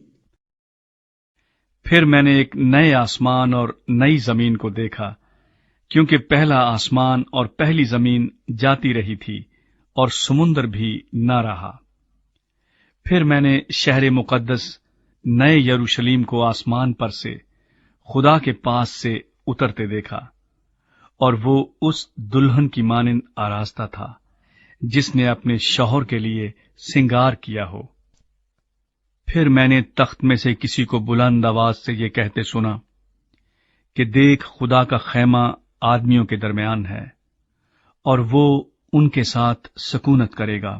پھر میں نے ایک نئے آسمان اور نئی زمین کو دیکھا، کیونکہ پہلا آسمان اور پہلی زمین جاتی رہی تھی اور سمندر بھی نہ رہا۔ پھر میں نے شہر مقدس نئے یروشلیم کو آسمان پر سے خدا کے پاس سے اترتے دیکھا، اور وہ اس دلہن کی مانند آراستہ تھا جس نے اپنے شوہر کے لیے سنگار کیا ہو۔ پھر میں نے تخت میں سے کسی کو بلند آواز سے یہ کہتے سنا کہ دیکھ، خدا کا خیمہ آدمیوں کے درمیان ہے، اور وہ ان کے ساتھ سکونت کرے گا،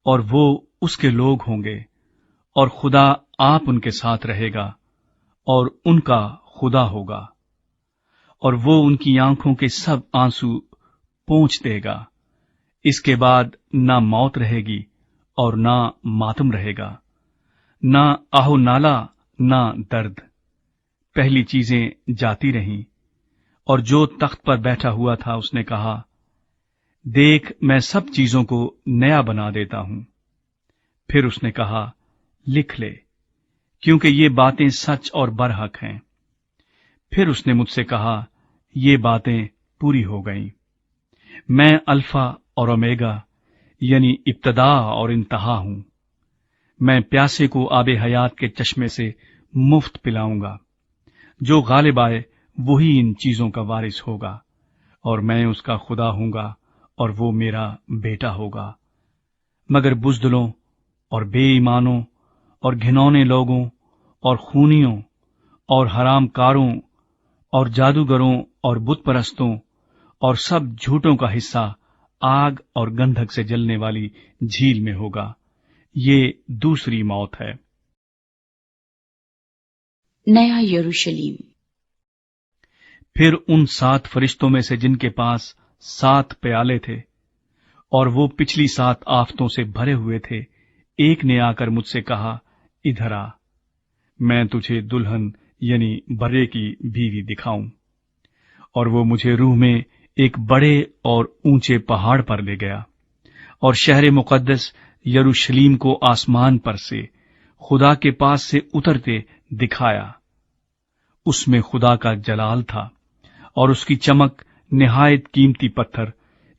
اور وہ اس کے لوگ ہوں گے، اور خدا آپ ان کے ساتھ رہے گا اور ان کا خدا ہوگا، اور وہ ان کی آنکھوں کے سب آنسو پونچھ دے گا۔ اس کے بعد نہ موت رہے گی اور نہ ماتم رہے گا، نہ آہو نالا، نہ درد۔ پہلی چیزیں جاتی رہیں۔ اور جو تخت پر بیٹھا ہوا تھا اس نے کہا، دیکھ، میں سب چیزوں کو نیا بنا دیتا ہوں۔ پھر اس نے کہا، لکھ لے، کیونکہ یہ باتیں سچ اور برحق ہیں۔ پھر اس نے مجھ سے کہا، یہ باتیں پوری ہو گئیں۔ میں الفا اور اومیگا، یعنی ابتدا اور انتہا ہوں۔ میں پیاسے کو آب حیات کے چشمے سے مفت پلاؤں گا۔ جو غالب آئے وہی ان چیزوں کا وارث ہوگا، اور میں اس کا خدا ہوں گا اور وہ میرا بیٹا ہوگا۔ مگر بزدلوں اور بے ایمانوں اور گھنونے لوگوں اور خونیوں اور حرام کاروں اور جادوگروں اور بت پرستوں اور سب جھوٹوں کا حصہ آگ اور گندھک سے جلنے والی جھیل میں ہوگا۔ یہ دوسری موت ہے۔ نیا یروشلیم۔ پھر ان 7 فرشتوں میں سے جن کے پاس 7 پیالے تھے اور وہ پچھلی 7 آفتوں سے بھرے ہوئے تھے، ایک نے آ کر مجھ سے کہا، ادھر آ، میں تجھے دلہن یعنی برے کی بیوی دکھاؤں۔ اور وہ مجھے روح میں ایک بڑے اور اونچے پہاڑ پر لے گیا، اور شہر مقدس یروشلیم کو آسمان پر سے خدا کے پاس سے اترتے دکھایا۔ اس میں خدا کا جلال تھا، اور اس کی چمک نہایت قیمتی پتھر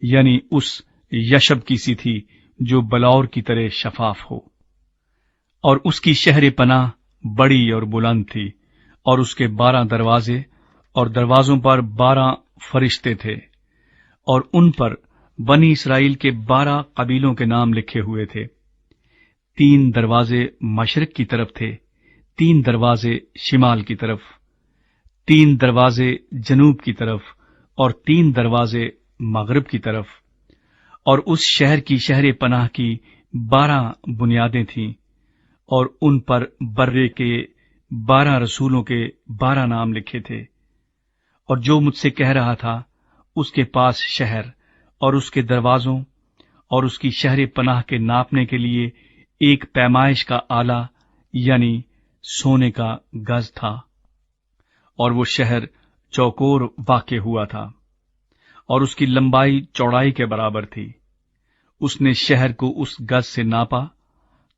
یعنی اس یشب کی سی تھی جو بلور کی طرح شفاف ہو۔ اور اس کی شہر پناہ بڑی اور بلند تھی، اور اس کے 12 دروازے، اور دروازوں پر 12 فرشتے تھے، اور ان پر بنی اسرائیل کے 12 قبیلوں کے نام لکھے ہوئے تھے۔ 3 دروازے مشرق کی طرف تھے، 3 دروازے شمال کی طرف، 3 دروازے جنوب کی طرف، اور 3 دروازے مغرب کی طرف۔ اور اس شہر کی شہر پناہ کی 12 بنیادیں تھیں، اور ان پر برے کے 12 رسولوں کے 12 نام لکھے تھے۔ اور جو مجھ سے کہہ رہا تھا، اس کے پاس شہر اور اس کے دروازوں اور اس کی شہر پناہ کے ناپنے کے لیے ایک پیمائش کا آلہ یعنی سونے کا گز تھا، اور وہ شہر چوکور واقع ہوا تھا، اور اس کی لمبائی چوڑائی کے برابر تھی۔ اس نے شہر کو اس گز سے ناپا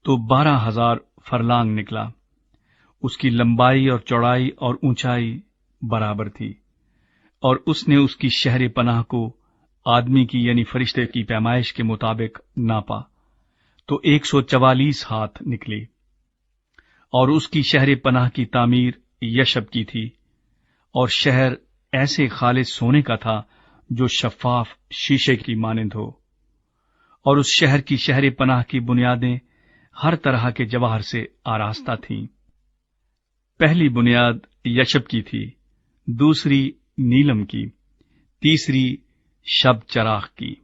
تو 12,000 فرلانگ نکلا۔ اس کی لمبائی اور چوڑائی اور اونچائی برابر تھی، اور اس نے اس کی شہر پناہ کو آدمی کی یعنی فرشتے کی پیمائش کے مطابق ناپا تو 144 ہاتھ نکلی۔ اور اس کی شہر پناہ کی تعمیر یشب کی تھی، اور شہر ایسے خالص سونے کا تھا جو شفاف شیشے کی مانند ہو۔ اور اس شہر کی شہر پناہ کی بنیادیں ہر طرح کے جواہر سے آراستہ تھیں۔ پہلی بنیاد یشب کی تھی، دوسری نیلم کی، تیسری شب چراغ کی،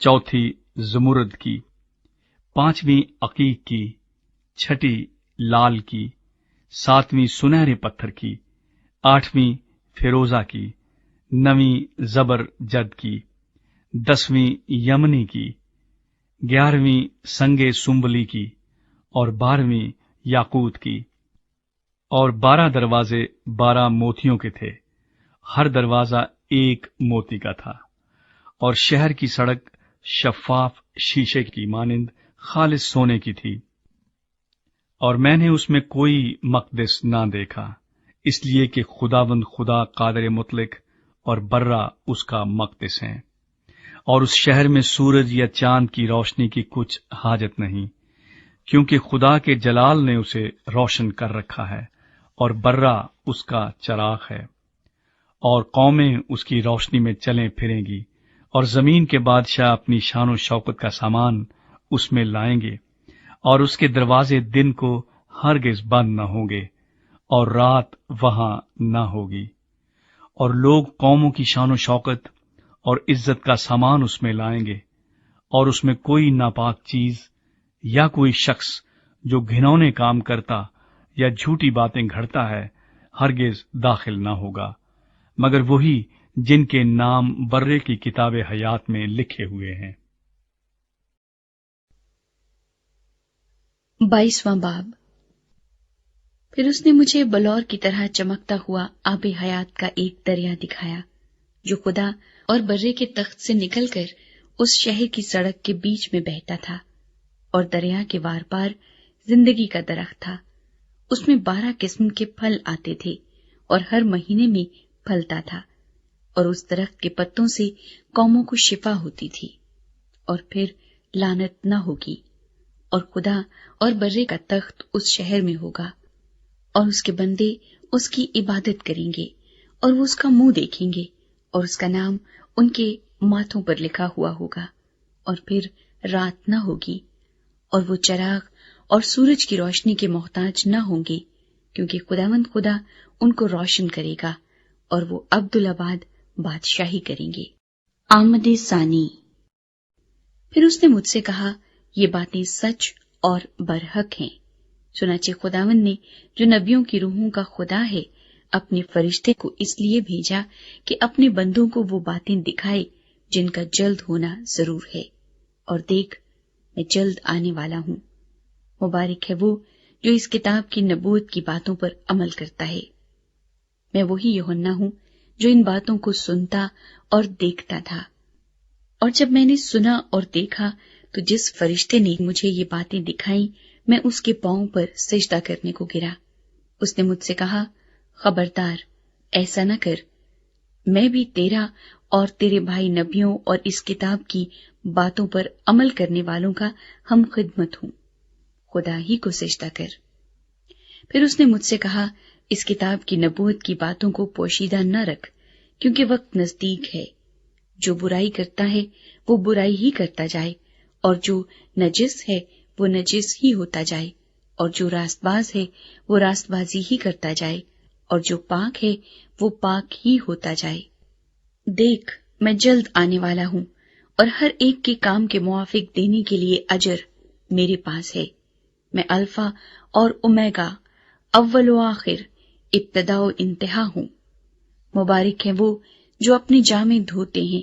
چوتھی زمرد کی، 5ویں عقیق کی، 6ٹھی لال کی، 7ویں سنہرے پتھر کی، 8ویں فیروزہ کی، 9ویں زبر جد کی، 10ویں یمنی کی، 11ویں سنگے سنبلی کی، اور 12ویں یاقوت کی۔ اور 12 دروازے 12 موتیوں کے تھے، ہر دروازہ ایک موتی کا تھا۔ اور شہر کی سڑک شفاف شیشے کی مانند خالص سونے کی تھی۔ اور میں نے اس میں کوئی مقدس نہ دیکھا، اس لیے کہ خداوند خدا قادر مطلق اور برہ اس کا مقدس ہیں۔ اور اس شہر میں سورج یا چاند کی روشنی کی کچھ حاجت نہیں، کیونکہ خدا کے جلال نے اسے روشن کر رکھا ہے اور برہ اس کا چراغ ہے، اور قومیں اس کی روشنی میں چلیں پھریں گی، اور زمین کے بادشاہ اپنی شان و شوکت کا سامان اس میں لائیں گے، اور اس کے دروازے دن کو ہرگز بند نہ ہوں گے اور رات وہاں نہ ہوگی، اور لوگ قوموں کی شان و شوکت اور عزت کا سامان اس میں لائیں گے، اور اس میں کوئی ناپاک چیز یا کوئی شخص جو گھنونے کام کرتا یا جھوٹی باتیں گھڑتا ہے ہرگز داخل نہ ہوگا، مگر وہی جن کے نام برے کی کتاب حیات میں لکھے ہوئے ہیں۔ 22واں باب۔ پھر اس نے مجھے بلور کی طرح چمکتا ہوا آب حیات کا ایک دریا دکھایا، جو خدا اور برے کے تخت سے نکل کر اس شہر کی سڑک کے بیچ میں بہتا تھا، اور دریا کے وار پار زندگی کا درخت تھا۔ اس میں 12 قسم کے پھل آتے تھے اور ہر مہینے میں پھلتا تھا، اور اس درخت کے پتوں سے قوموں کو شفا ہوتی تھی، اور پھر لعنت نہ ہوگی، اور خدا اور برے کا تخت اس شہر میں ہوگا، اور اس کے بندے اس کی عبادت کریں گے، اور وہ اس کا منہ دیکھیں گے، اور اس کا نام ان کے ماتھوں پر لکھا ہوا ہوگا، اور پھر رات نہ ہوگی، اور وہ چراغ اور سورج کی روشنی کے محتاج نہ ہوں گے، کیونکہ خداوند خدا ان کو روشن کرے گا، اور وہ ابدالآباد بادشاہی کریں گے۔ آمد ثانی۔ پھر اس نے مجھ سے کہا، یہ باتیں سچ اور برحق ہیں۔ چنانچہ خداوند نے جو نبیوں کی روحوں کا خدا ہے اپنے فرشتے کو اس لیے بھیجا کہ اپنے بندوں کو وہ باتیں دکھائے جن کا جلد ہونا ضرور ہے، اور دیکھ میں جلد آنے والا ہوں۔ مبارک ہے وہ جو اس کتاب کی نبوت کی باتوں پر عمل کرتا ہے۔ میں وہی یوحنا ہوں جو ان باتوں کو سنتا اور دیکھتا تھا، اور جب میں نے سنا اور دیکھا تو جس فرشتے نے مجھے یہ باتیں دکھائیں میں اس کے پاؤں پر سجدہ کرنے کو گرا۔ اس نے مجھ سے کہا، خبردار، ایسا نہ کر، میں بھی تیرا اور تیرے بھائی نبیوں اور اس کتاب کی باتوں پر عمل کرنے والوں کا ہم خدمت ہوں، خدا ہی کو سجدہ کر۔ پھر اس نے مجھ سے کہا، اس کتاب کی نبوت کی باتوں کو پوشیدہ نہ رکھ، کیونکہ وقت نزدیک ہے۔ جو برائی کرتا ہے وہ برائی ہی کرتا جائے، اور جو نجس ہے وہ نجس ہی ہوتا جائے، اور جو راست باز ہے وہ راست بازی ہی کرتا جائے، اور جو پاک ہے وہ پاک ہی ہوتا جائے۔ دیکھ، میں جلد آنے والا ہوں، اور ہر ایک کے کام کے موافق دینے کے لیے اجر میرے پاس ہے۔ میں الفا اور اومیگا، اول و آخر، ابتدا و انتہا ہوں۔ مبارک ہے وہ جو اپنے جامے دھوتے ہیں،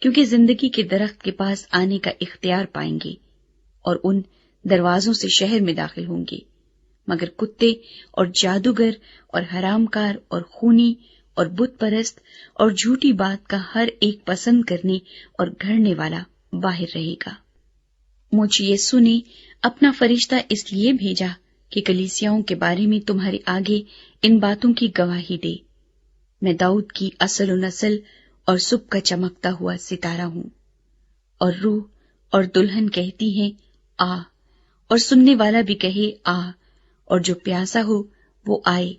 کیونکہ زندگی کے درخت کے پاس آنے کا اختیار پائیں گے، اور ان دروازوں سے شہر میں داخل ہوں گے۔ مگر کتے اور جادوگر اور حرام کار اور خونی اور بت پرست اور جھوٹی بات کا ہر ایک پسند کرنے اور گھڑنے والا باہر رہے گا۔ مجھ یسوع نے اپنا فرشتہ اس لیے بھیجا کہ کلیسیاؤں کے بارے میں تمہارے آگے ان باتوں کی گواہی دے۔ میں داؤد کی اصل و نسل اور صبح کا چمکتا ہوا ستارہ ہوں۔ اور روح اور دلہن کہتی ہیں، آ، اور سننے والا بھی کہے، آ، اور جو پیاسا ہو وہ آئے،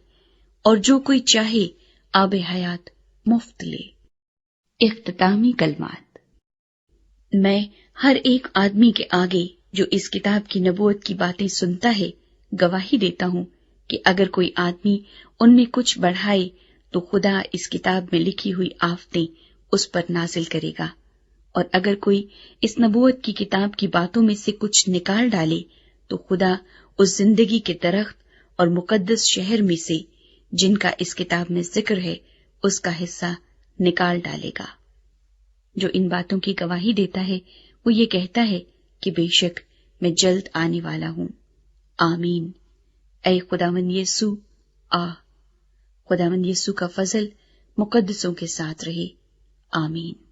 اور جو کوئی چاہے آب حیات مفت لے۔ اختتامی کلمات۔ میں ہر ایک آدمی کے آگے جو اس کتاب کی نبوت کی باتیں سنتا ہے گواہی دیتا ہوں کہ اگر کوئی آدمی ان میں کچھ بڑھائے تو خدا اس کتاب میں لکھی ہوئی آفتیں اس پر نازل کرے گا، اور اگر کوئی اس نبوت کی کتاب کی باتوں میں سے کچھ نکال ڈالے تو خدا اس زندگی کے درخت اور مقدس شہر میں سے جن کا اس کتاب میں ذکر ہے اس کا حصہ نکال ڈالے گا۔ جو ان باتوں کی گواہی دیتا ہے وہ یہ کہتا ہے کہ بے شک میں جلد آنے والا ہوں۔ آمین۔ اے خداوند یسوع، آ۔ خداوند یسوع کا فضل مقدسوں کے ساتھ رہے۔ آمین۔